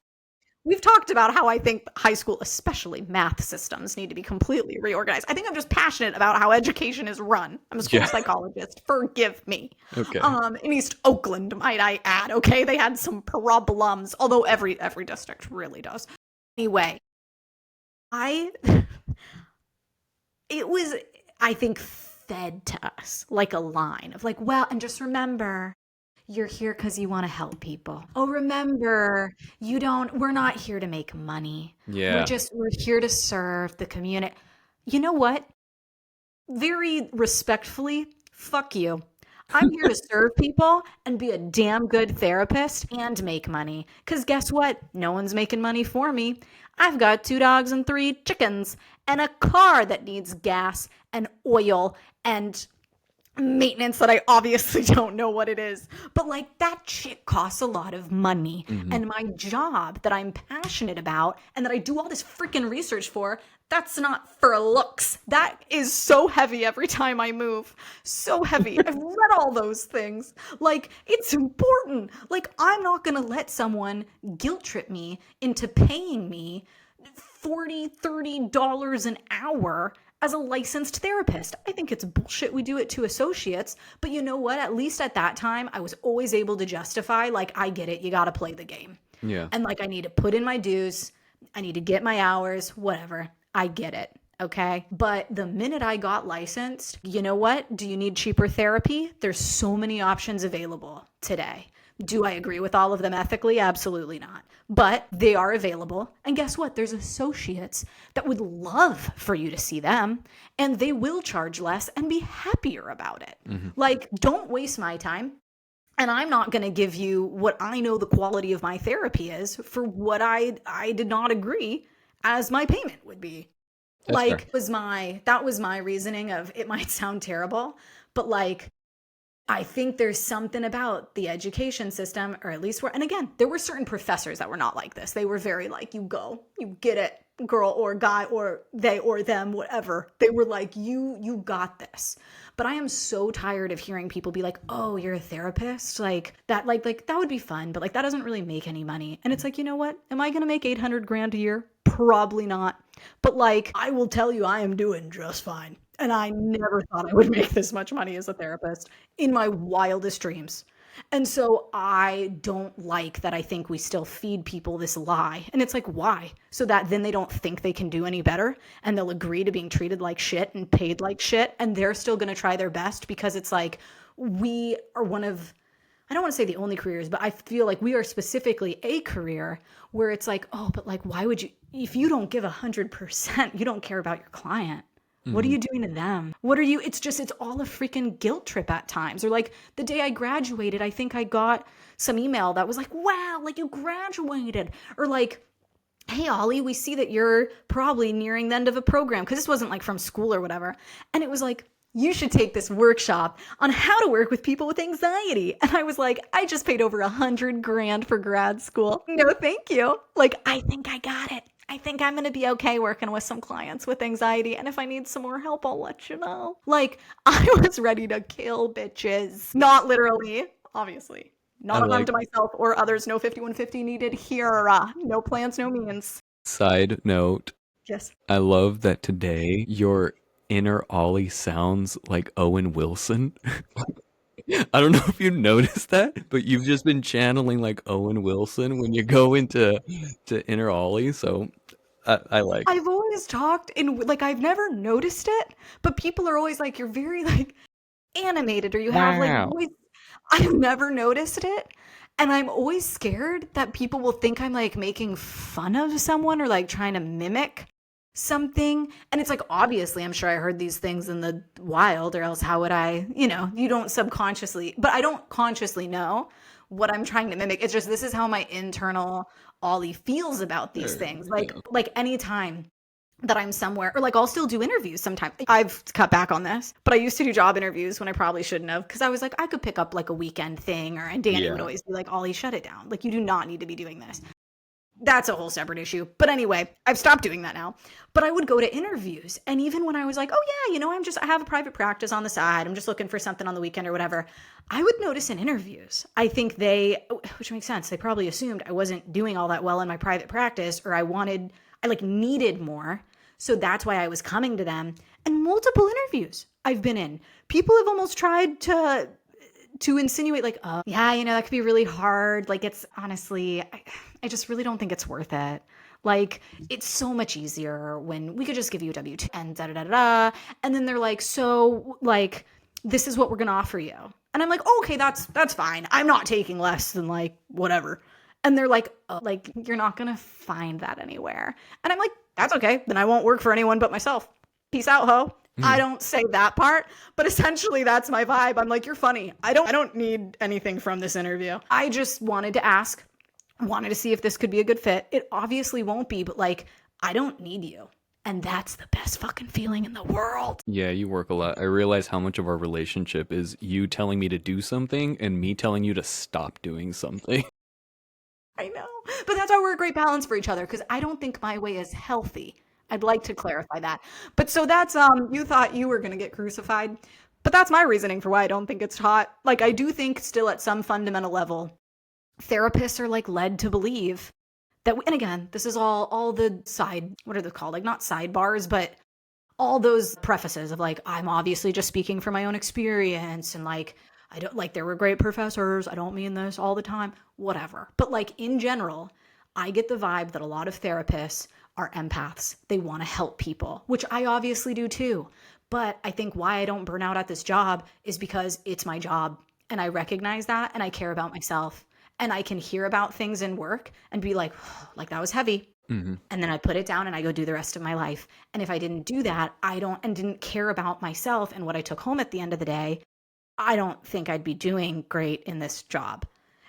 We've talked about how I think high school, especially math systems, need to be completely reorganized. I think I'm just passionate about how education is run. I'm a school Yeah. psychologist. Forgive me. Okay. In East Oakland, might I add. Okay, they had some problems, although every district really does. Anyway, it was, I think, fed to us like a line of like, well, and just remember, you're here because you want to help people. Oh, remember, we're not here to make money. Yeah. We're here to serve the community. You know what? Very respectfully, fuck you. I'm here to serve people and be a damn good therapist and make money. Because guess what? No one's making money for me. I've got 2 dogs and 3 chickens and a car that needs gas and oil and maintenance that I obviously don't know what it is. But like that shit costs a lot of money. Mm-hmm. And my job that I'm passionate about and that I do all this freaking research for, that's not for looks. That is so heavy every time I move. So heavy. I've read all those things. Like, it's important. Like, I'm not going to let someone guilt trip me into paying me $40, $30 an hour as a licensed therapist. I think it's bullshit we do it to associates, but you know what? At least at that time, I was always able to justify, like, I get it, you gotta play the game. Yeah. And like, I need to put in my dues, I need to get my hours, whatever. I get it, okay? But the minute I got licensed, you know what? Do you need cheaper therapy? There's so many options available today. Do I agree with all of them ethically? Absolutely not. But they are available. And guess what? There's associates that would love for you to see them, and they will charge less and be happier about it. Mm-hmm. Like, don't waste my time. And I'm not going to give you what I know the quality of my therapy is for what I did not agree as my payment would be. That's like, fair. that was my reasoning of, it might sound terrible, but like, I think there's something about the education system, or at least and again, there were certain professors that were not like this. They were very like, you go, you get it, girl or guy or they or them, whatever. They were like, you got this. But I am so tired of hearing people be like, oh, you're a therapist? Like that would be fun, but like that doesn't really make any money. And it's like, you know what? Am I going to make 800 grand a year? Probably not. But like, I will tell you, I am doing just fine. And I never thought I would make this much money as a therapist in my wildest dreams. And so I don't like that. I think we still feed people this lie. And it's like, why? So that then they don't think they can do any better and they'll agree to being treated like shit and paid like shit. And they're still going to try their best because it's like, we are one of, I don't want to say the only careers, but I feel like we are specifically a career where it's like, oh, but like, why would you, if you don't give 100%, you don't care about your client. What are Hmm. you doing to them? What are you, it's all a freaking guilt trip at times. Or like the day I graduated, I think I got some email that was like, wow, like you graduated. Or like, hey, Ollie, we see that you're probably nearing the end of a program, because this wasn't like from school or whatever. And it was like, you should take this workshop on how to work with people with anxiety. And I was like, I just paid over 100 grand for grad school. No, thank you. Like, I think I got it. I think I'm going to be okay working with some clients with anxiety. And if I need some more help, I'll let you know. Like, I was ready to kill bitches. Not literally, obviously. I Not a harm like to myself or others. No 5150 needed here. No plans, no means. side note. Yes. I love that today your inner Ollie sounds like Owen Wilson. I don't know if you noticed that, but you've just been channeling like Owen Wilson when you go into inner Ollie. So I like it. I've always talked in, like, I've never noticed it, but people are always like, you're very, like, animated, or you have, like, Wow. voice. I've never noticed it. And I'm always scared that people will think I'm, like, making fun of someone or, like, trying to mimic something. And it's like, obviously, I'm sure I heard these things in the wild, or else how would I, you don't subconsciously, but I don't consciously know what I'm trying to mimic. It's just, this is how my internal Ollie feels about these There things. we Like, go. anytime that I'm somewhere, or like I'll still do interviews sometimes. I've cut back on this, but I used to do job interviews when I probably shouldn't have, because I was like, I could pick up like a weekend thing, and Danny would Yeah. always be like, Ollie, shut it down. Like, you do not need to be doing this. That's a whole separate issue. But anyway, I've stopped doing that now. But I would go to interviews. And even when I was like, oh yeah, I have a private practice on the side, I'm just looking for something on the weekend or whatever, I would notice in interviews, I think which makes sense, they probably assumed I wasn't doing all that well in my private practice, or I like needed more. So that's why I was coming to them. And multiple interviews I've been in, people have almost tried to insinuate like, oh, yeah, that could be really hard. Like, it's honestly, I just really don't think it's worth it. Like, it's so much easier when we could just give you a W-2 and da da da da. And then they're like, so like, this is what we're gonna offer you. And I'm like, oh, okay, that's fine. I'm not taking less than like whatever. And they're like, oh, like, you're not gonna find that anywhere. And I'm like, that's okay. Then I won't work for anyone but myself. Peace out, ho. I Mhm. don't say that part, but essentially that's my vibe. I'm like, you're funny. I don't need anything from this interview. I just wanted to ask, wanted to see if this could be a good fit. It obviously won't be, but like, I don't need you. And that's the best fucking feeling in the world. Yeah, you work a lot. I realize how much of our relationship is you telling me to do something and me telling you to stop doing something. I know. But that's why we're a great balance for each other, because I don't think my way is healthy. I'd like to clarify that. But so that's you thought you were gonna get crucified. But that's my reasoning for why I don't think it's hot. Like, I do think still at some fundamental level, therapists are like led to believe that and again, this is all the side, what are they called? Like, not sidebars, but all those prefaces of like, I'm obviously just speaking from my own experience, and like, I don't like, there were great professors, I don't mean this all the time, whatever. But like, in general, I get the vibe that a lot of therapists are empaths. They want to help people, which I obviously do too. But I think why I don't burn out at this job is because it's my job, and I recognize that, and I care about myself, and I can hear about things in work and be like, like, that was heavy. Hmm. And then I put it down and I go do the rest of my life. And if I didn't do that, and didn't care about myself and what I took home at the end of the day, I don't think I'd be doing great in this job.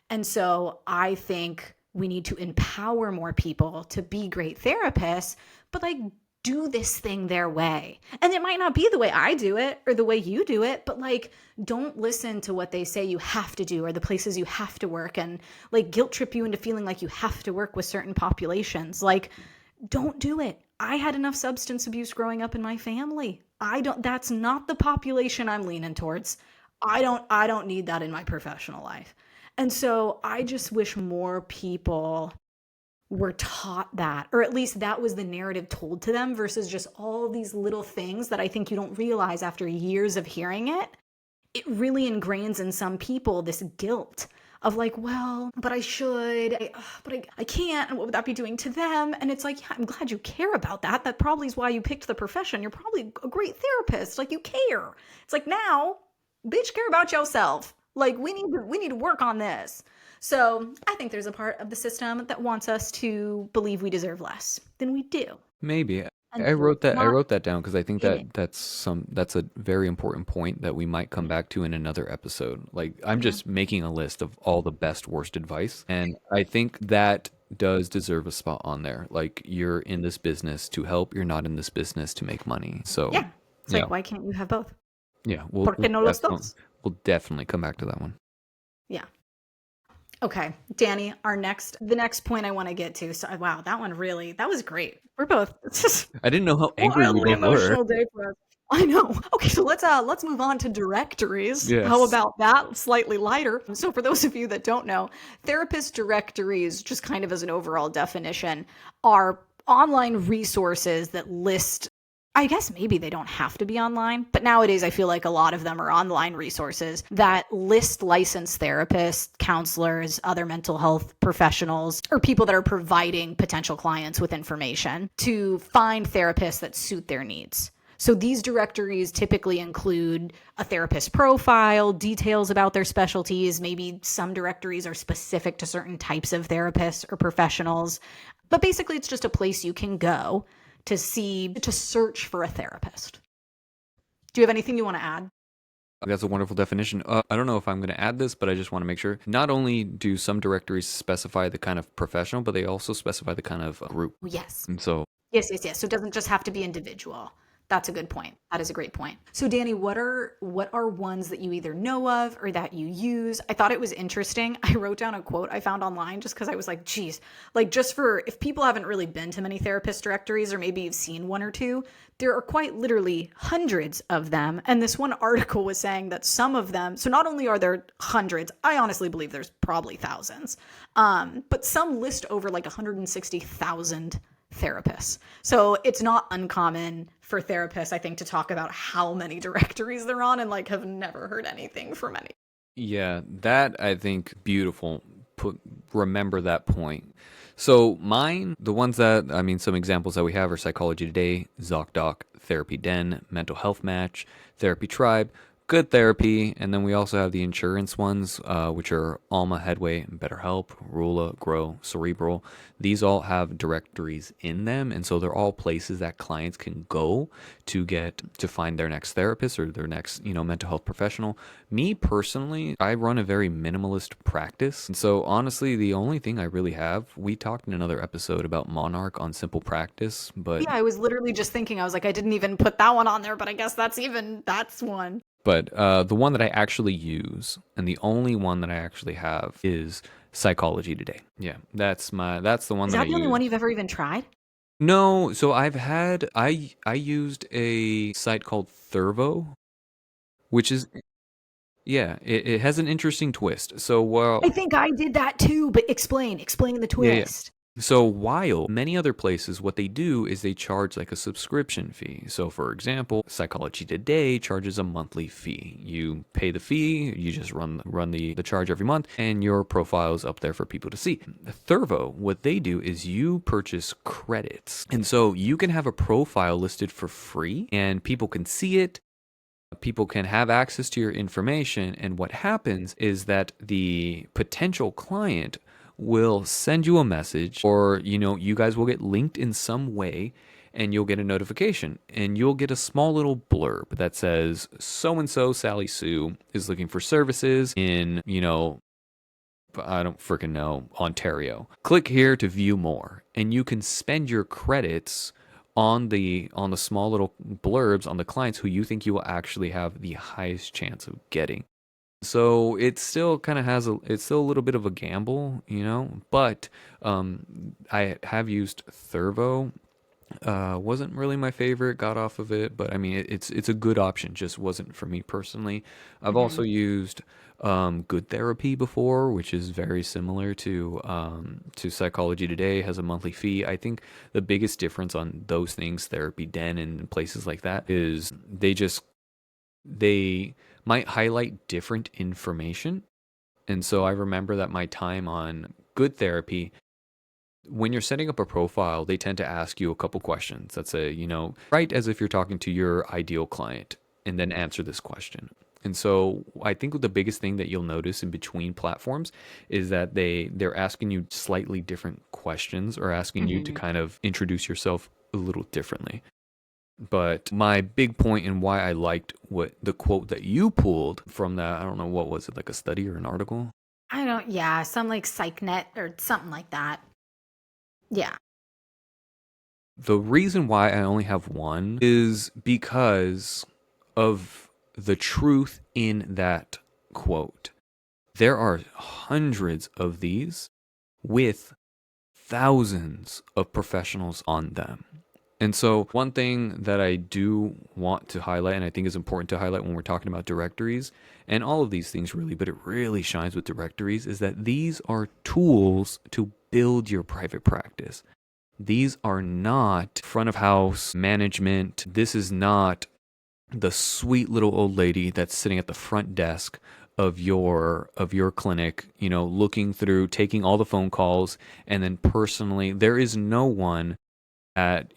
And so I think we need to empower more people to be great therapists, but like, do this thing their way. And it might not be the way I do it or the way you do it, but like, don't listen to what they say you have to do or the places you have to work, and like guilt trip you into feeling like you have to work with certain populations. Like, don't do it. I had enough substance abuse growing up in my family. That's not the population I'm leaning towards. I don't need that in my professional life. And so I just wish more people were taught that, or at least that was the narrative told to them, versus just all these little things that I think you don't realize after years of hearing it. It really ingrains in some people this guilt of like, well, but I should, but I can't, and what would that be doing to them? And it's like, yeah, I'm glad you care about that. That probably is why you picked the profession. You're probably a great therapist. Like, you care. It's like, now, bitch, care about yourself. Like we need to work on this. So I think there's a part of the system that wants us to believe we deserve less than we do. Maybe. And I so wrote that I not wrote that down because I think admitting. that's a very important point that we might come back to in another episode. Like I'm Yeah. just making a list of all the best worst advice, and I think that does deserve a spot on there. Like you're in this business to help, you're not in this business to make money. So Yeah. It's yeah, like, why can't you have both? yeah, ¿Por qué no los dos? we'll definitely come back to that one. Yeah. Okay, Danny, the next point I want to get to. So, wow, that was great. We're both, it's just I didn't know how angry we wildly both were. emotional day for us. I know. Okay, so let's move on to directories. How Yes. about that? Slightly lighter. So for those of you that don't know, therapist directories, just kind of as an overall definition, are online resources that list, I guess maybe they don't have to be online, but nowadays I feel like a lot of them are online resources that list licensed therapists, counselors, other mental health professionals, or people that are providing potential clients with information to find therapists that suit their needs. So these directories typically include a therapist profile, details about their specialties. Maybe some directories are specific to certain types of therapists or professionals. But basically, it's just a place you can go to search for a therapist. Do you have anything you want to add? That's a wonderful definition. I don't know if I'm going to add this, but I just want to make sure. Not only do some directories specify the kind of professional, but they also specify the kind of group. Yes. And so, Yes. So it doesn't just have to be individual. That's a good point. That is a great point. So Danny, what are ones that you either know of or that you use? I thought it was interesting. I wrote down a quote I found online just because I was like, geez, like just for if people haven't really been to many therapist directories or maybe you've seen one or two, there are quite literally hundreds of them. And this one article was saying that some of them, so not only are there hundreds, I honestly believe there's probably thousands, but some list over like 160,000 therapists. So it's not uncommon for therapists, I think, to talk about how many directories they're on and like have never heard anything from any. yeah, that I think beautiful. Remember that point. So mine, the ones that I mean, some examples that we have are Psychology Today, ZocDoc, Therapy Den, Mental Health Match, Therapy Tribe, Good Therapy, and then we also have the insurance ones, which are Alma, Headway, BetterHelp, Rula, Grow, Cerebral. These all have directories in them, and so they're all places that clients can go to find their next therapist or their next, mental health professional. Me personally, I run a very minimalist practice, and so honestly, the only thing I really have, we talked in another episode about Monarch on Simple Practice, but Yeah, I was literally just thinking, I was like, I didn't even put that one on there, but I guess that's one. But the one that I actually use, and the only one that I actually have, is Psychology Today. Yeah, that's the one Is that I that the only one use. you've ever even tried? No, so I used a site called Thurvo, which is yeah, it has an interesting twist. So I think I did that too, but explain the yeah. twist. So while many other places, what they do is they charge like a subscription fee. So for example, Psychology Today charges a monthly fee. You pay the fee, you just run the charge every month, and your profile is up there for people to see. Thurvo, what they do is you purchase credits. And so you can have a profile listed for free and people can see it. People can have access to your information, and what happens is that the potential client will send you a message, or you guys will get linked in some way, and you'll get a notification, and you'll get a small little blurb that says so and so Sally Sue is looking for services in I don't freaking know, Ontario. Click here to view more, and you can spend your credits on the small little blurbs on the clients who you think you will actually have the highest chance of getting. So it still kind of it's still a little bit of a gamble, but I have used Thurvo. Wasn't really my favorite, got off of it, but I mean it's a good option, just wasn't for me personally. I've also Mhm. used Good Therapy before, which is very similar to Psychology Today, has a monthly fee. I think the biggest difference on those things, Therapy Den and places like that, is they might highlight different information. And so I remember that my time on Good Therapy, when you're setting up a profile, they tend to ask you a couple questions that say, write as if you're talking to your ideal client and then answer this question. And so I think the biggest thing that you'll notice in between platforms is that they're asking you slightly different questions or asking you to Hmm. kind of introduce yourself a little differently. But my big point and why I liked what the quote that you pulled from that, I don't know, what was it, like a study or an article? I don't, yeah, some like PsychNet or something like that. Yeah. The reason why I only have one is because of the truth in that quote. There are hundreds of these with thousands of professionals on them. And so, one thing that I do want to highlight, and I think is important to highlight when we're talking about directories, and all of these things really, but it really shines with directories, is that these are tools to build your private practice. These are not front of house management. This is not the sweet little old lady that's sitting at the front desk of your clinic, looking through, taking all the phone calls, and then personally, there is no one at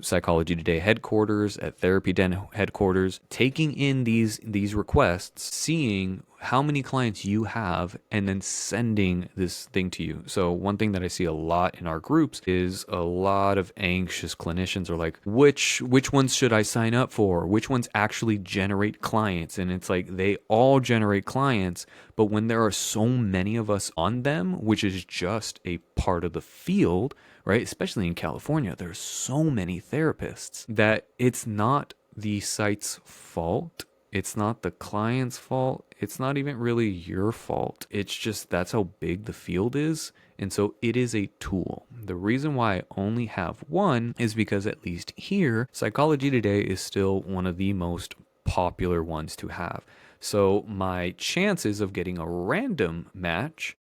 Psychology Today headquarters, at Therapy Den headquarters, taking in these requests, seeing how many clients you have, and then sending this thing to you. So one thing that I see a lot in our groups is a lot of anxious clinicians are like, which ones should I sign up for? Which ones actually generate clients? And it's like they all generate clients, but when there are so many of us on them, which is just a part of the field, right? Especially in California, there's so many therapists that it's not the site's fault. It's not the client's fault. It's not even really your fault. It's just that's how big the field is. And so it is a tool. The reason why I only have one is because, at least here, Psychology Today is still one of the most popular ones to have. So my chances of getting a random match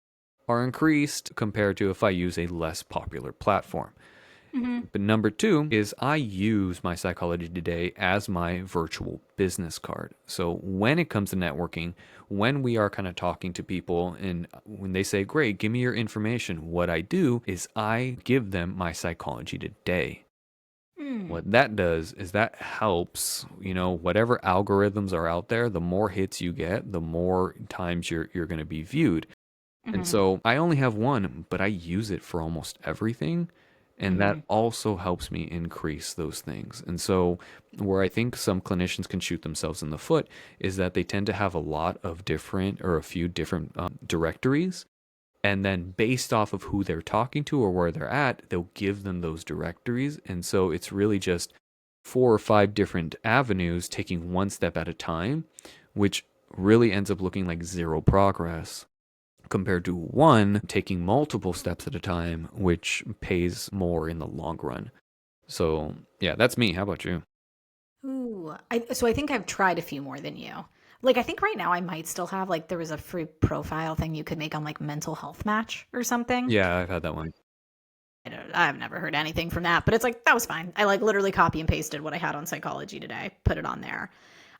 are increased compared to if I use a less popular platform. Hmm. But number two is I use my Psychology Today as my virtual business card. So when it comes to networking, when we are kind of talking to people and when they say, great, give me your information, what I do is I give them my Psychology Today. Mm. What that does is that helps, whatever algorithms are out there, the more hits you get, the more times you're going to be viewed. And Hmm. so I only have one, but I use it for almost everything. And that Hmm. also helps me increase those things. And so, where I think some clinicians can shoot themselves in the foot is that they tend to have a lot of different or a few different directories. And then, based off of who they're talking to or where they're at, they'll give them those directories. And so, it's really just 4 or 5 different avenues taking one step at a time, which really ends up looking like zero progress compared to one taking multiple steps at a time, which pays more in the long run. So, yeah, that's me. How about you? Ooh, so I think I've tried a few more than you. Like I think right now I might still have like there was a free profile thing you could make on like Mental Health Match or something. Yeah, I've had that one. I've never heard anything from that, but it's like that was fine. I like literally copy and pasted what I had on Psychology Today, put it on there.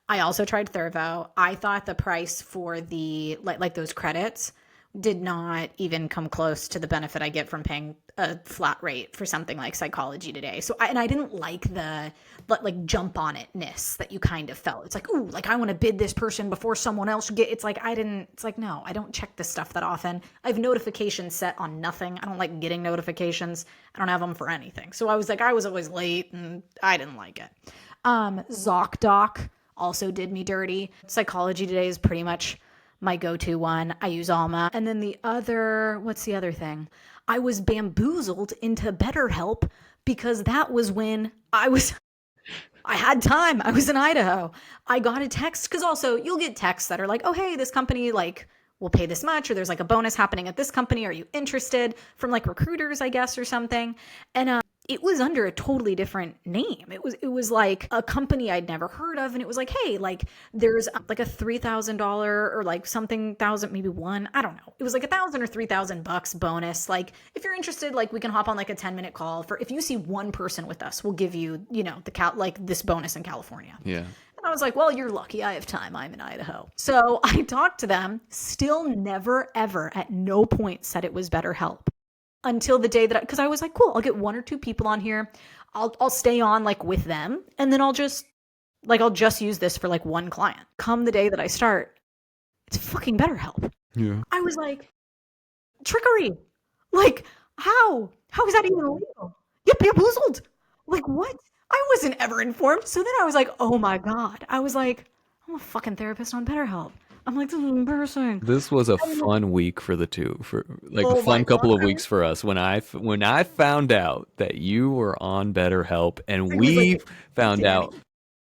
I also tried Thurvo. I thought the price for the like those credits did not even come close to the benefit I get from paying a flat rate for something like Psychology Today. So I didn't like the like jump on itness that you kind of felt. It's like, ooh, like I want to bid this person before someone else get. It's like I didn't. It's like no, I don't check this stuff that often. I have notifications set on nothing. I don't like getting notifications. I don't have them for anything. So I was like, I was always late, and I didn't like it. ZocDoc also did me dirty. Psychology Today is pretty much my go-to one. I use Alma. And then the other, what's the other thing? I was bamboozled into BetterHelp because that was when I had time. I was in Idaho. I got a text because also you'll get texts that are like, oh, hey, this company like will pay this much, or there's like a bonus happening at this company. Are you interested? From like recruiters, I guess, or something. And it was under a totally different name. It was like a company I'd never heard of, and it was like, hey, like there's like a $3,000 or like something thousand, maybe one, I don't know. It was like 1,000 or $3,000 bonus. Like if you're interested, like we can hop on like a 10-minute call for if you see one person with us, we'll give you like this bonus in California. Yeah. And I was like, well, you're lucky. I have time. I'm in Idaho. So I talked to them, still never, ever, at no point said it was BetterHelp until the day that because I was like, cool, I'll get one or two people on here. I'll stay on like with them, and then I'll just Like, I'll just use this for like one client. Come the day that I start, it's fucking BetterHelp. Yeah. I was like, trickery. Like, how? How is that even illegal? You bamboozled. Like, what? I wasn't ever informed. So then I was like, oh my God. I was like, I'm a fucking therapist on BetterHelp. I'm like, this is embarrassing. This was a And fun week for the two, for like a oh my fun couple of God. weeks for us when I found out that you were on BetterHelp and I was we like, found Danny. out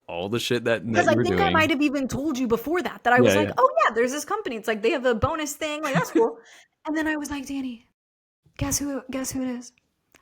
all the shit that Because you I were think I might doing. have even told you before that I was Yeah, like, yeah. oh yeah, there's this company. It's like they have a bonus thing. Like, that's cool. And then I was like, Danny, guess who it is?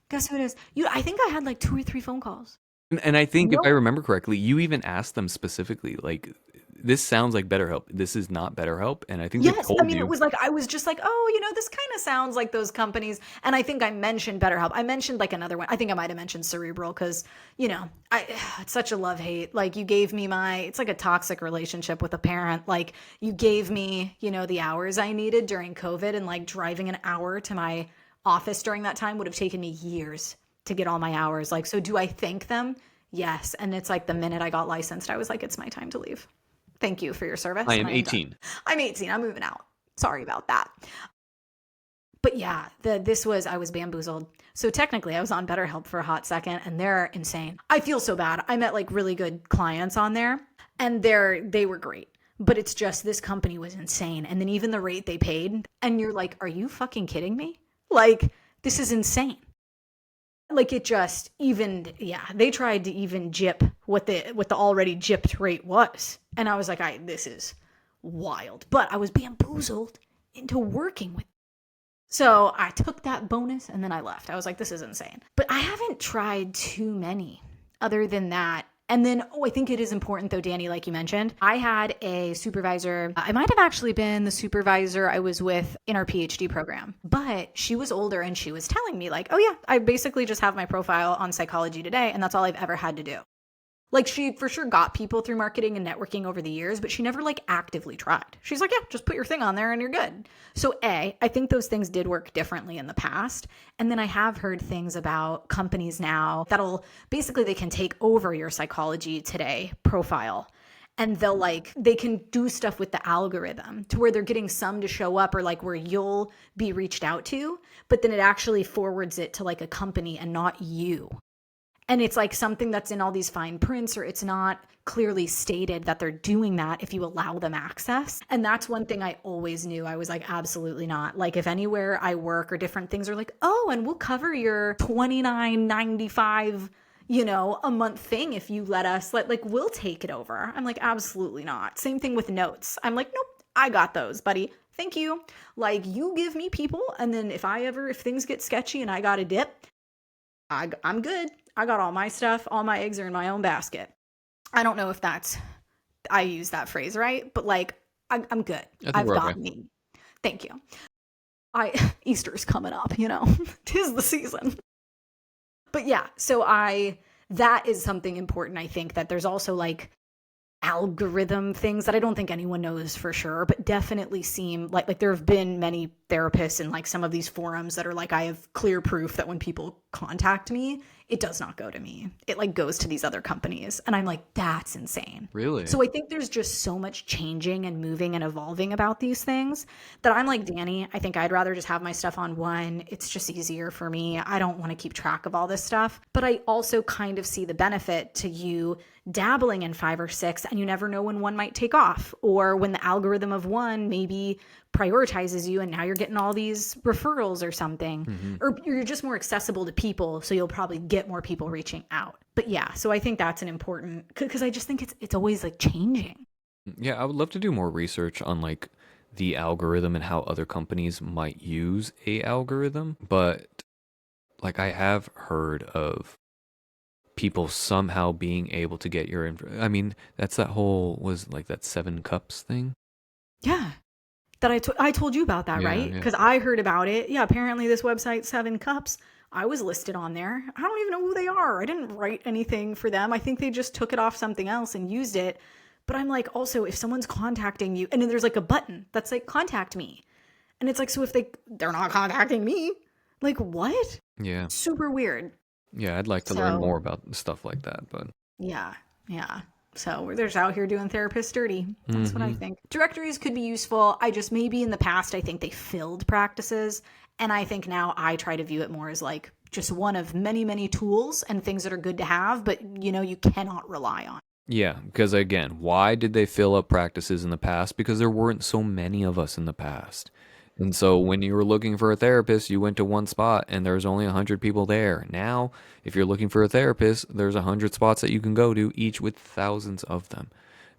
Guess who it is? I think I had like 2 or 3 phone calls. And I think if I No. remember correctly, you even asked them specifically, like, this sounds like BetterHelp. This is not BetterHelp. And I think they Yes. I told mean, it you. was like, I was just like, oh, this kind of sounds like those companies. And I think I mentioned BetterHelp. I mentioned like another one. I think I might have mentioned Cerebral because, it's such a love hate. Like, you gave me it's like a toxic relationship with a parent. Like, you gave me, the hours I needed during COVID, and like driving an hour to my office during that time would have taken me years to get all my hours. Like, so do I thank them? Yes. And it's like the minute I got licensed, I was like, it's my time to leave. Thank you for your service. I And am I am done. 18. I'm 18. I'm moving out. Sorry about that. But yeah, I was bamboozled. So technically I was on BetterHelp for a hot second, and they're insane. I feel so bad. I met like really good clients on there, and they were great. But it's just, this company was insane. And then even the rate they paid, and you're like, are you fucking kidding me? Like, this is insane. Like, it just even, yeah, they tried to even jip what the already gypped rate was. And I was like, this is wild. But I was bamboozled into working with. So I took that bonus and then I left. I was like, this is insane. But I haven't tried too many other than that. And then, I think it is important though, Danny, like you mentioned, I had a supervisor. I might have actually been the supervisor I was with in our PhD program, but she was older and she was telling me like, oh yeah, I basically just have my profile on Psychology Today, and that's all I've ever had to do. Like, she for sure got people through marketing and networking over the years, but she never like actively tried. She's like, yeah, just put your thing on there and you're good. So I think those things did work differently in the past. And then I have heard things about companies now that'll basically, they can take over your Psychology Today profile, and they can do stuff with the algorithm to where they're getting some to show up, or like where you'll be reached out to, but then it actually forwards it to like a company and not you. And it's like something that's in all these fine prints, or it's not clearly stated that they're doing that if you allow them access. And that's one thing I always knew. I was like, absolutely not. Like, if anywhere I work or different things are like, oh, and we'll cover your $29.95, a month thing if you let us, like, we'll take it over. I'm like, absolutely not. Same thing with notes. I'm like, nope, I got those, buddy. Thank you. Like, you give me people, and then if things get sketchy and I got a dip, I'm good. I got all my stuff. All my eggs are in my own basket. I don't know if I use that phrase right, but like, I'm good. I think I've we're got okay. me. Thank you. Easter's coming up, tis the season. But yeah, so that is something important. I think that there's also like algorithm things that I don't think anyone knows for sure, but definitely seem like there have been many therapists in like some of these forums that are like, I have clear proof that when people contact me, it does not go to me. It like goes to these other companies. And I'm like, that's insane. Really? So I think there's just so much changing and moving and evolving about these things that I'm like, Danny, I think I'd rather just have my stuff on one. It's just easier for me. I don't want to keep track of all this stuff. But I also kind of see the benefit to you dabbling in 5 or 6, and you never know when one might take off, or when the algorithm of one maybe prioritizes you and now you're getting all these referrals or something. Mm-hmm. Or you're just more accessible to people, so you'll probably get more people reaching out. But yeah, so I think that's an important, because I just think it's always like changing. Yeah, I would love to do more research on like the algorithm and how other companies might use a algorithm, but like I have heard of people somehow being able to get your info. I mean, that's that whole was like that 7 cups thing. Yeah. That I told you about that, Yeah, right? yeah. Because I heard about it. Yeah, apparently this website, 7 Cups, I was listed on there. I don't even know who they are. I didn't write anything for them. I think they just took it off something else and used it. But I'm like, also, if someone's contacting you, and then there's like a button that's like, contact me. And it's like, so if they're not contacting me, like, what? Yeah. Super weird. Yeah, I'd like to learn So, more about stuff like that, but yeah, yeah. So they're just out here doing therapists dirty. That's what I Mm-hmm. think. Directories could be useful. I just, maybe in the past, I think they filled practices. And I think now I try to view it more as like just one of many, many tools and things that are good to have, but you cannot rely on. Yeah, because again, why did they fill up practices in the past? Because there weren't so many of us in the past. And so when you were looking for a therapist, you went to one spot and there's only 100 people there. Now, if you're looking for a therapist, there's 100 spots that you can go to, each with thousands of them.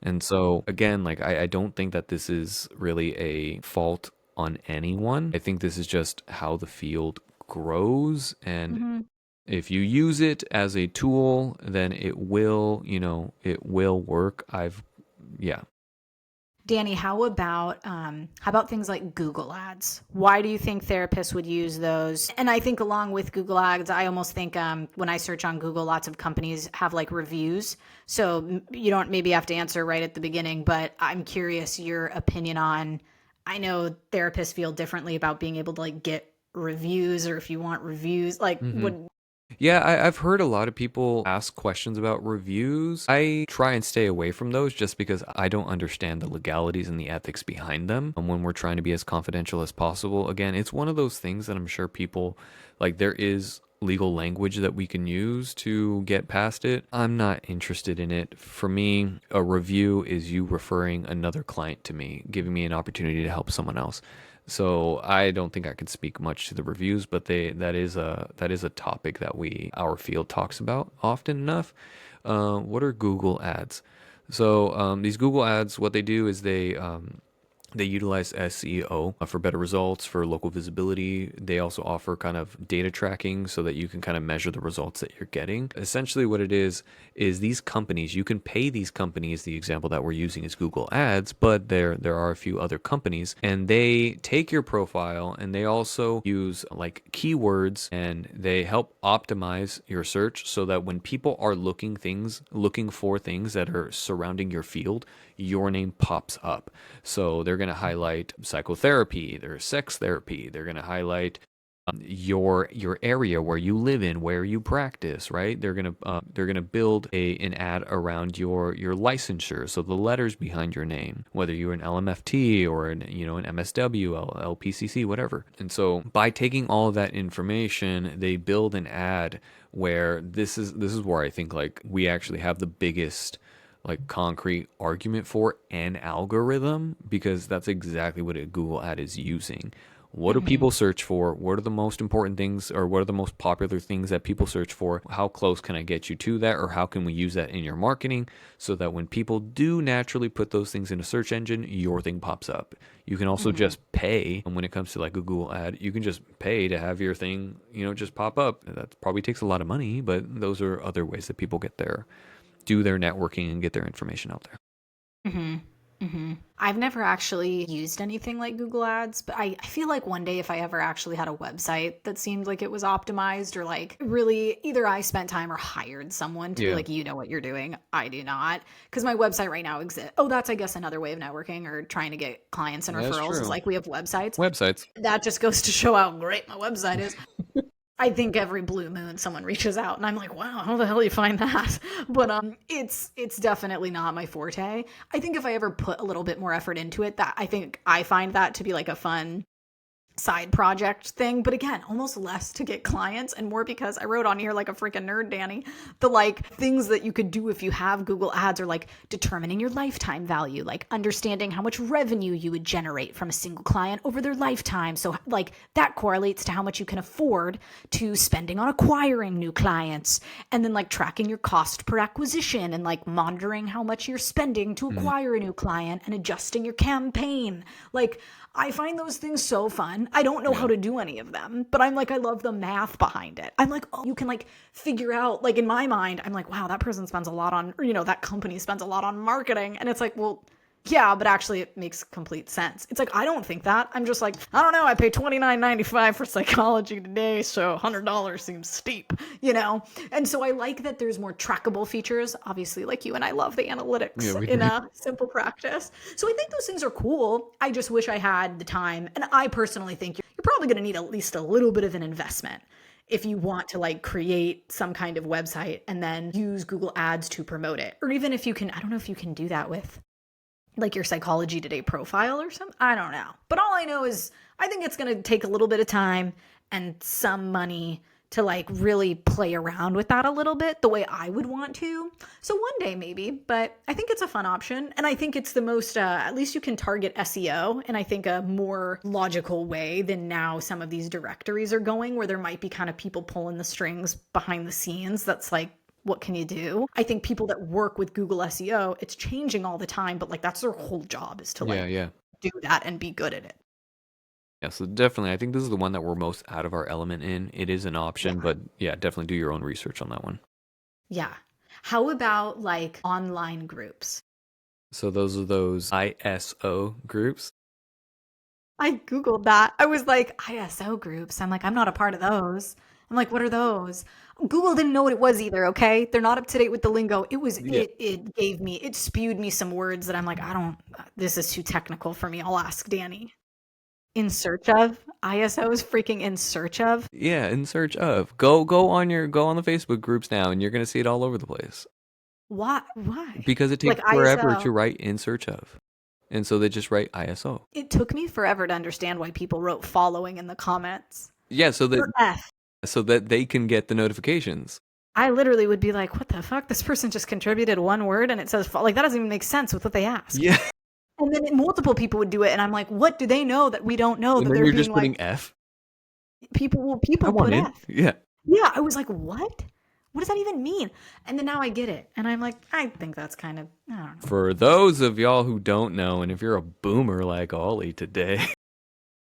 And so again, like I don't think that this is really a fault on anyone. I think this is just how the field grows, and Mm-hmm. if you use it as a tool, then it will, it will work. Yeah. Danny, how about things like Google Ads? Why do you think therapists would use those? And I think along with Google Ads, I almost think when I search on Google, lots of companies have like reviews. So you don't maybe have to answer right at the beginning, but I'm curious your opinion on. I know therapists feel differently about being able to like get reviews, or if you want reviews, like hmm what. Yeah, I've heard a lot of people ask questions about reviews. I try and stay away from those just because I don't understand the legalities and the ethics behind them. And when we're trying to be as confidential as possible, again, it's one of those things that I'm sure people like, there is legal language that we can use to get past it. I'm not interested in it. For me, a review is you referring another client to me, giving me an opportunity to help someone else. So I don't think I can speak much to the reviews, but that is a topic that our field talks about often enough. What are Google ads? So these Google ads, what they do is they utilize SEO for better results, for local visibility. They also offer kind of data tracking so that you can kind of measure the results that you're getting. Essentially, what it is these companies, you can pay these companies. The example that we're using is Google Ads, but there are a few other companies, and they take your profile and they also use like keywords, and they help optimize your search so that when people are looking for things that are surrounding your field, your name pops up. So they're going to highlight psychotherapy, there's sex therapy, they're going to highlight your area where you live in, where you practice, right? They're gonna build an ad around your licensure, so the letters behind your name, whether you're an LMFT or an MSW, LPCC, whatever. And so by taking all of that information, they build an ad where this is where I think like we actually have the biggest like concrete argument for an algorithm, because that's exactly what a Google ad is using. What do Mhm. people search for? What are the most important things, or what are the most popular things that people search for? How close can I get you to that, or how can we use that in your marketing so that when people do naturally put those things in a search engine, your thing pops up? You can also Mhm. just pay, and when it comes to like a Google ad, you can just pay to have your thing, just pop up. That probably takes a lot of money, but those are other ways that people do their networking and get their information out there. Mhm. Mhm. I've never actually used anything like Google Ads, but I feel like one day if I ever actually had a website that seemed like it was optimized, or like really either I spent time or hired someone to be Yeah, like, you know what you're doing, I do not. Because my website right now exists. Oh, that's, I guess, another way of networking or trying to get clients and that's referrals is true. like we have websites. Websites. That just goes to show how great my website is. I think every blue moon someone reaches out and I'm like, wow, how the hell do you find that? But it's definitely not my forte. I think if I ever put a little bit more effort into it, that I think I find that to be like a fun side project thing, but again, almost less to get clients and more because I wrote on here like a freaking nerd, Danny, the like things that you could do if you have Google Ads are like determining your lifetime value, like understanding how much revenue you would generate from a single client over their lifetime. So like that correlates to how much you can afford to spending on acquiring new clients, and then like tracking your cost per acquisition and like monitoring how much you're spending to Mm, acquire a new client and adjusting your campaign. Like I find those things so fun. I don't know yeah. how to do any of them, but I'm like, I love the math behind it. I'm like, oh, you can like figure out, like in my mind, I'm like, wow, that person spends a lot on, or, that company spends a lot on marketing. And it's like, well, yeah, but actually it makes complete sense. It's like, I don't think that. I'm just like, I don't know. I pay $29.95 for psychology today, so $100 seems steep. And so I like that there's more trackable features. Obviously, like you and I love the Yeah, analytics we in a simple practice. So I think those things are cool. I just wish I had the time. And I personally think you're probably going to need at least a little bit of an investment if you want to like create some kind of website and then use Google Ads to promote it. Or even if you can, I don't know if you can do that with like your Psychology Today profile or something. I don't know. But all I know is I think it's going to take a little bit of time and some money to like really play around with that a little bit the way I would want to. So one day maybe, but I think it's a fun option. And I think it's the most, at least you can target SEO in I think a more logical way than now some of these directories are going, where there might be kind of people pulling the strings behind the scenes. That's like, what can you do? I think people that work with Google SEO, it's changing all the time, but like that's their whole job is to Yeah, like yeah. do that and be good at it. Yeah, so definitely, I think this is the one that we're most out of our element in. It is an Yeah. option, but yeah, definitely do your own research on that one. Yeah. How about like online groups? So those are those ISO groups. I Googled that. I was like, ISO groups. I'm like, I'm not a part of those. I'm like, what are those? Google didn't know what it was either, okay? They're not up to date with the lingo. Yeah. It spewed me some words that I'm like, I don't, this is too technical for me. I'll ask Danny. In search of? ISO is freaking in search of? Yeah, in search of. Go on the Facebook groups now and you're gonna see it all over the place. Why? Why? Because it Like takes forever ISO. to write in search of. And so they just write ISO. It took me forever to understand why people wrote following in the comments. Yeah, Or F. so that they can get the notifications. I literally would be like, what the fuck? This person just contributed one word and it says, like, that doesn't even make sense with what they asked. Yeah. And then multiple people would do it. And I'm like, what do they know that we don't know? And That then they're you're being just like, putting F. people Come on put in. F. Yeah. Yeah. I was like, what? What does that even mean? And then now I get it. And I'm like, I think that's kind of, I don't know. For those of y'all who don't know, and if you're a boomer like Ollie today,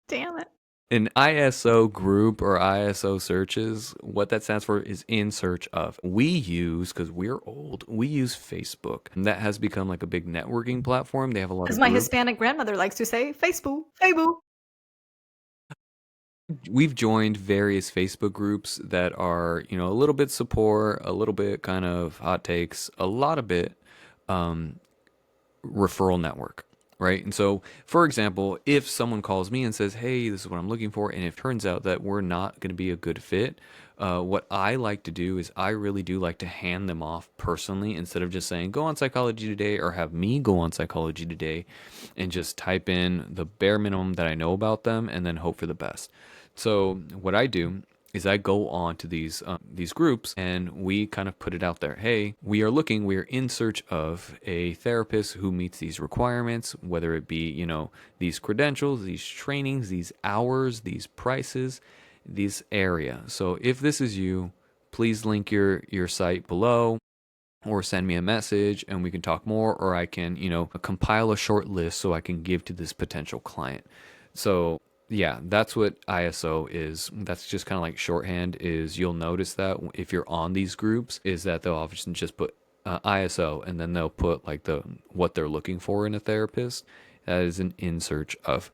Damn it. an ISO group or ISO searches, what that stands for is in search of. We use, because we're old, we use Facebook. And that has become like a big networking platform. They have a lot As of my groups. Hispanic grandmother likes to say, Facebook, Facebook. We've joined various Facebook groups that are, a little bit support, a little bit kind of hot takes, a lot of bit referral network, right? And so, for example, if someone calls me and says, "Hey, this is what I'm looking for," and if it turns out that we're not going to be a good fit, what I like to do is I really do like to hand them off personally instead of just saying, "Go on Psychology Today," or have me go on Psychology Today and just type in the bare minimum that I know about them and then hope for the best. So, what I do is I go on to these groups and we kind of put it out there. Hey, we are in search of a therapist who meets these requirements, whether it be, these credentials, these trainings, these hours, these prices, these area. So if this is you, please link your site below or send me a message and we can talk more, or I can, compile a short list so I can give to this potential client. So yeah, that's what ISO is. That's just kind of like shorthand. Is you'll notice that if you're on these groups, is that they'll often just put ISO and then they'll put like what they're looking for in a therapist. That is an in search of.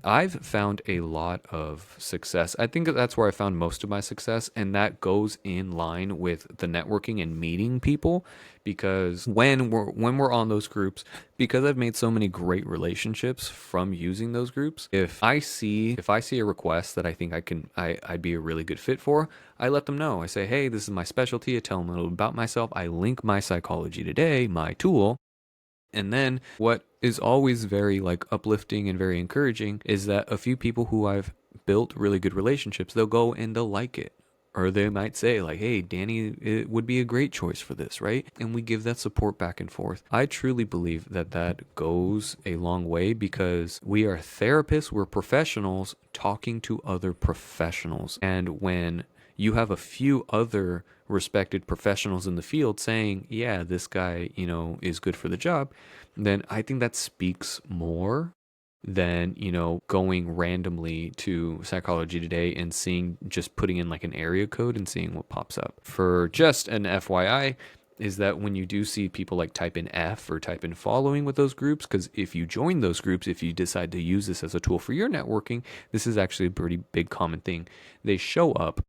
I've found a lot of success. I think that's where I found most of my success, and that goes in line with the networking and meeting people. Because when we're on those groups, because I've made so many great relationships from using those groups, if I see a request that I think I'd be a really good fit for, I let them know. I say, hey, this is my specialty. I tell them a little about myself. I link my Psychology Today, my tool. And then what is always very like uplifting and very encouraging is that a few people who I've built really good relationships, they'll go and they'll like it. Or they might say like, hey, Danny, it would be a great choice for this, right? And we give that support back and forth. I truly believe that that goes a long way because we are therapists, we're professionals talking to other professionals. And when you have a few other respected professionals in the field saying, yeah, this guy, is good for the job, then I think that speaks more than, going randomly to Psychology Today and putting in like an area code and seeing what pops up. For just an FYI, is that when you do see people like type in F or type in following with those groups, because if you join those groups, if you decide to use this as a tool for your networking, this is actually a pretty big common thing. They show up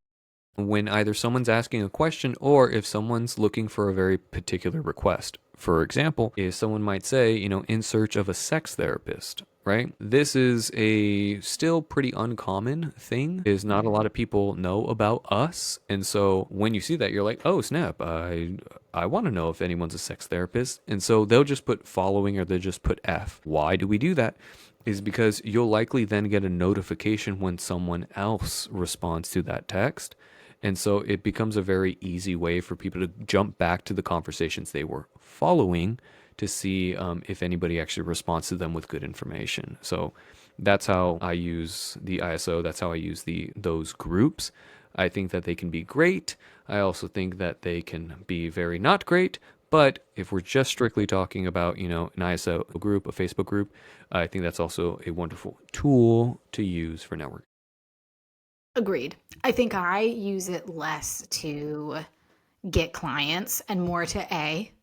when either someone's asking a question or if someone's looking for a very particular request For example, is someone might say, in search of a sex therapist, right? This is a still pretty uncommon thing, is not a lot of people know about us. And so when you see that, you're like, oh snap, I want to know if anyone's a sex therapist. And so they'll just put following or they'll just put F. Why do we do that? Is because you'll likely then get a notification when someone else responds to that text. And so it becomes a very easy way for people to jump back to the conversations they were following to see if anybody actually responds to them with good information. So that's how I use the ISO. That's how I use those groups. I think that they can be great. I also think that they can be very not great. But if we're just strictly talking about, an ISO group, a Facebook group, I think that's also a wonderful tool to use for networking. Agreed. I think I use it less to get clients and more to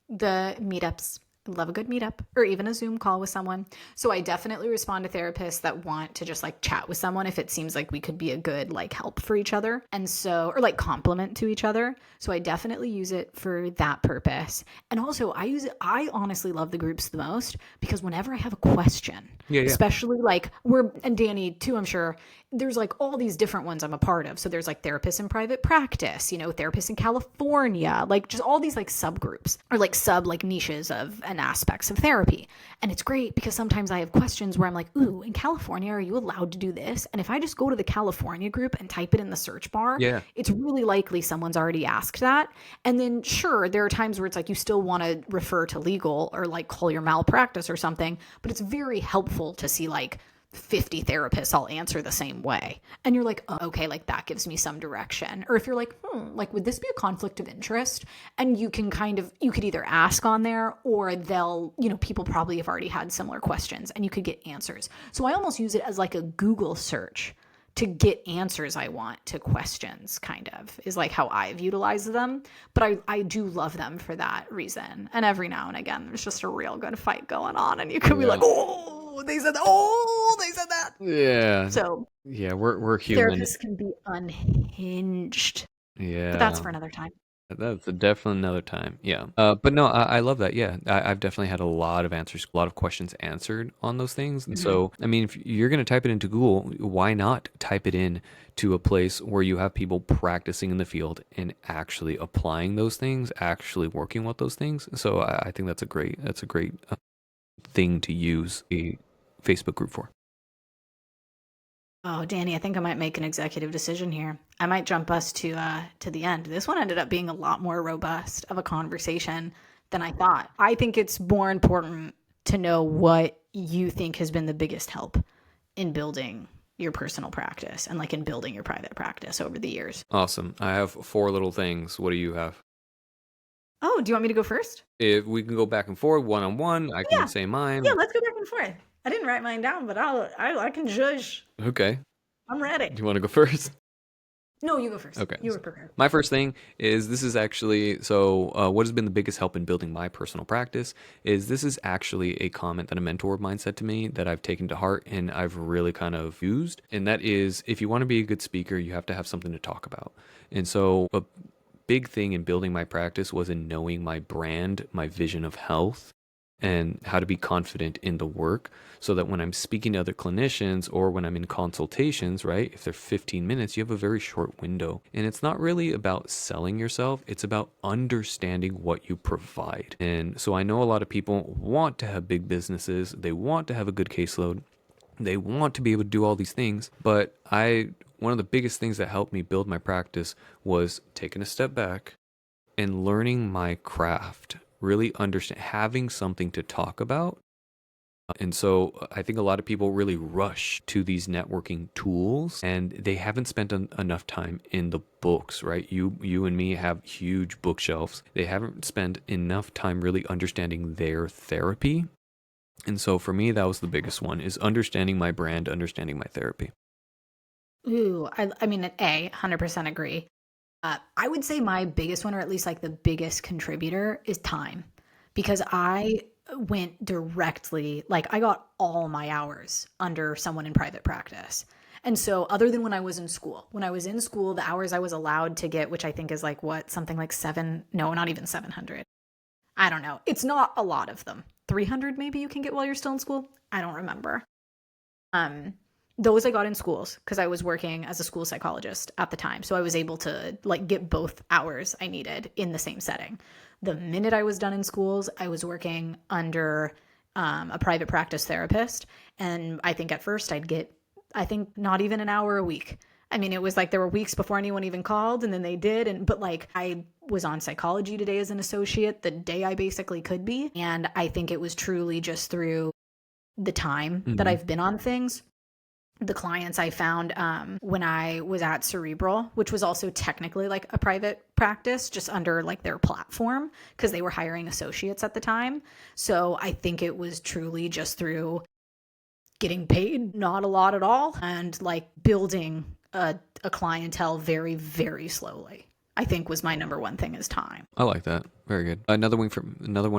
the meetups. Love a good meetup or even a Zoom call with someone. So I definitely respond to therapists that want to just like chat with someone if it seems like we could be a good like help for each other. And so, or like complement to each other. So I definitely use it for that purpose. And also I honestly love the groups the most because whenever I have a question, Yeah, yeah. especially like and Danny too, I'm sure, there's like all these different ones I'm a part of. So there's like therapists in private practice, therapists in California, like just all these like subgroups or like like niches of and aspects of therapy. And it's great because sometimes I have questions where I'm like, ooh, in California, are you allowed to do this? And if I just go to the California group and type it in the search bar, Yeah. it's really likely someone's already asked that. And then sure, there are times where it's like you still want to refer to legal or like call your malpractice or something, but it's very helpful to see like 50 therapists all answer the same way. And you're like, oh, okay, like that gives me some direction. Or if you're like, like, would this be a conflict of interest? And you can you could either ask on there or people probably have already had similar questions and you could get answers. So I almost use it as like a Google search to get answers I want to questions, kind of, is like how I've utilized them. But I do love them for that reason. And every now and again, there's just a real good fight going on. And you could be like, oh, they said that. Oh, they said that. Yeah. So Yeah, we're human. therapists can be unhinged. But that's Yeah. for another time. That's definitely another time. Yeah. But no, I love that. Yeah. I've definitely had a lot of answers, a lot of questions answered on those things. And so, I mean, if you're going to type it into Google, why not type it in to a place where you have people practicing in the field and actually applying those things, actually working with those things? So I think that's a great thing to use a Facebook group for. Oh, Danny, I think I might make an executive decision here. I might jump us to the end. This one ended up being a lot more robust of a conversation than I thought. I think it's more important to know what you think has been the biggest help in building your personal practice and like in building your private practice over the years. Awesome. I have 4 little things. What do you have? Oh, do you want me to go first? If we can go back and forth one on one, I can Yeah. say Yeah, mine. let's go back and forth. I didn't write mine down, but I can judge. Okay. I'm ready. Do you want to go first? No, you go first. Okay. You were prepared. My first thing is this is actually what has been the biggest help in building my personal practice is this is actually a comment that a mentor of mine said to me that I've taken to heart and I've really kind of used. And that is if you want to be a good speaker, you have to have something to talk about. And so a big thing in building my practice was in knowing my brand, my vision of health, and how to be confident in the work so that when I'm speaking to other clinicians or when I'm in consultations, right, if they're 15 minutes, you have a very short window. And it's not really about selling yourself, it's about understanding what you provide. And so I know a lot of people want to have big businesses, they want to have a good caseload, they want to be able to do all these things, but one of the biggest things that helped me build my practice was taking a step back and learning my craft, really understand having something to talk about. And so I think a lot of people really rush to these networking tools and they haven't spent enough time in the books, right? You and me have huge bookshelves. They haven't spent enough time really understanding their therapy. And so for me, that was the biggest one is understanding my brand, understanding my therapy. Ooh, I mean, 100% agree. I would say my biggest one, or at least like the biggest contributor, is time. Because I went directly, like, I got all my hours under someone in private practice. And so, other than when I was in school, the hours I was allowed to get, which I think is like what, something like no, not even 700. I don't know. It's not a lot of them. 300 maybe you can get while you're still in school. I don't remember. Um, those I got in schools because I was working as a school psychologist at the time. So I was able to like get both hours I needed in the same setting. The minute I was done in schools, I was working under a private practice therapist. And I think at first I'd get, I think not even an hour a week. I mean, it was like there were weeks before anyone even called and then they did. But like I was on Psychology Today as an associate the day I basically could be. And I think it was truly just through the time that Mm-hmm. I've been on things. The clients I found when I was at Cerebral, which was also technically like a private practice, just under like their platform, because they were hiring associates at the time. So I think it was truly just through getting paid, not a lot at all, and like building a clientele very, very slowly. I think was my number one thing is time. I like that. Very good. Another one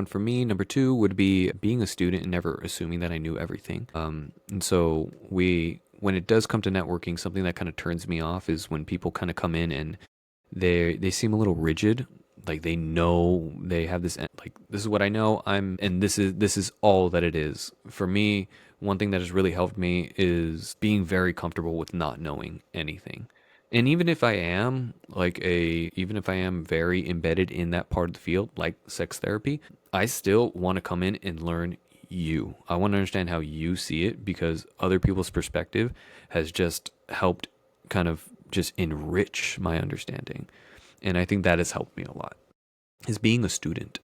for me. Number two would be being a student and never assuming that I knew everything. And so when it does come to networking, something that kind of turns me off is when people kind of come in and they seem a little rigid. Like they know they have this like this is what I know. And this is all that it is. For me, one thing that has really helped me is being very comfortable with not knowing anything. And even if I am very embedded in that part of the field, like sex therapy, I still want to come in and learn you. I want to understand how you see it because other people's perspective has just helped kind of just enrich my understanding. And I think that has helped me a lot. Is being a student.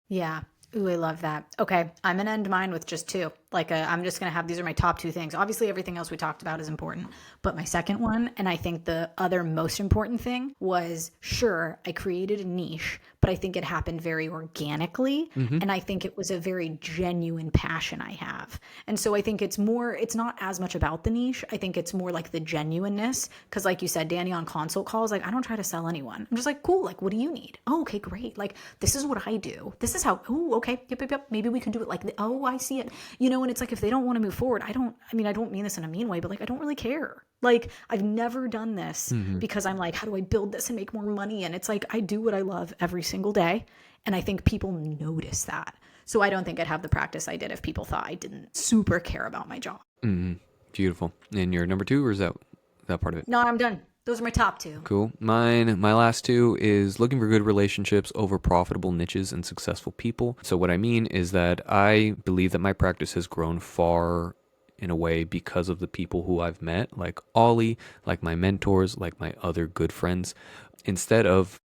Yeah. Ooh, I love that. Okay, I'm gonna end mine with just two. Like, I'm just gonna have these are my top two things. Obviously, everything else we talked about is important, but my second one, and I think the other most important thing was sure, I created a niche, but I think it happened very organically, Mm-hmm. and I think it was a very genuine passion I have. And so I think it's not as much about the niche. I think it's more like the genuineness. Because, like you said, Danny on consult calls, like, I don't try to sell anyone. I'm just like, cool, like, what do you need? Oh, okay, great. Like, this is what I do. This is how, oh, okay, yep. Maybe we can do it like, oh, I see it. And it's like, if they don't want to move forward, I don't mean this in a mean way, but like, I don't really care. Like, I've never done this Mm-hmm. because I'm like, how do I build this and make more money? And it's like, I do what I love every single day. And I think people notice that. So I don't think I'd have the practice I did if people thought I didn't super care about my job. Mm-hmm. Beautiful. And your number two, or is that part of it? No, I'm done. Those are my top two. Cool. My last two is looking for good relationships over profitable niches and successful people. So what I mean is that I believe that my practice has grown far in a way because of the people who I've met, like Ollie, like my mentors, like my other good friends, instead of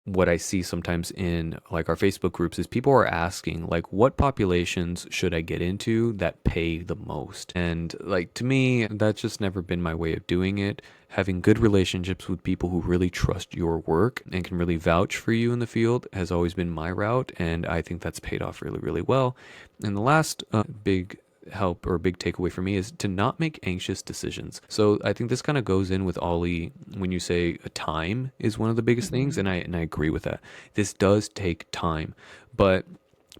what I see sometimes in like our Facebook groups is people are asking like what populations should I get into that pay the most? And like to me that's just never been my way of doing it. Having good relationships with people who really trust your work and can really vouch for you in the field has always been my route, and I think that's paid off really, really well. And the last big help or big takeaway for me is to not make anxious decisions. So I think this kind of goes in with Ollie when you say time is one of the biggest things, Mm-hmm. and I agree with that. This does take time, but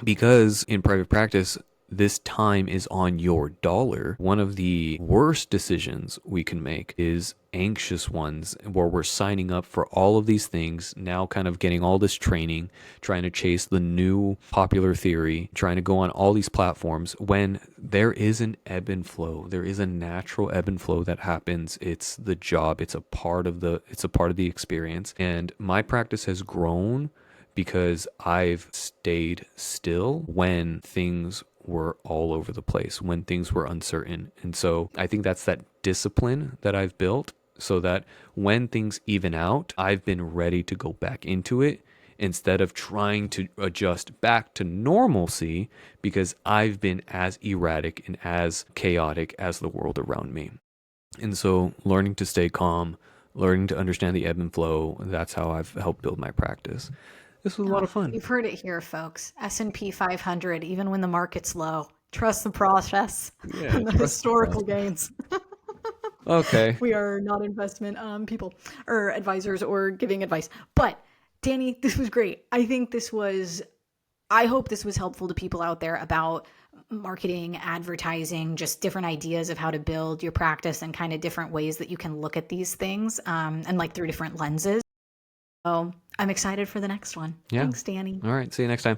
because in private practice this time is on your dollar, one of the worst decisions we can make is anxious ones where we're signing up for all of these things, now kind of getting all this training, trying to chase the new popular theory, trying to go on all these platforms when there is an ebb and flow. There is a natural ebb and flow that happens. It's the job. It's a part of the experience. And my practice has grown because I've stayed still when things were all over the place, when things were uncertain. And so I think that's that discipline that I've built so that when things even out, I've been ready to go back into it instead of trying to adjust back to normalcy because I've been as erratic and as chaotic as the world around me. And so learning to stay calm, learning to understand the ebb and flow, that's how I've helped build my practice. This was a lot Oh, of fun. you've heard it here, folks. S&P 500, even when the market's low. Trust the process Yeah, and the trust the historical process. gains. Okay. We are not investment people or advisors or giving advice. But Danny, this was great. I hope this was helpful to people out there about marketing, advertising, just different ideas of how to build your practice and kind of different ways that you can look at these things and like through different lenses. So I'm excited for the next one. Yeah. Thanks, Danny. All right. See you next time.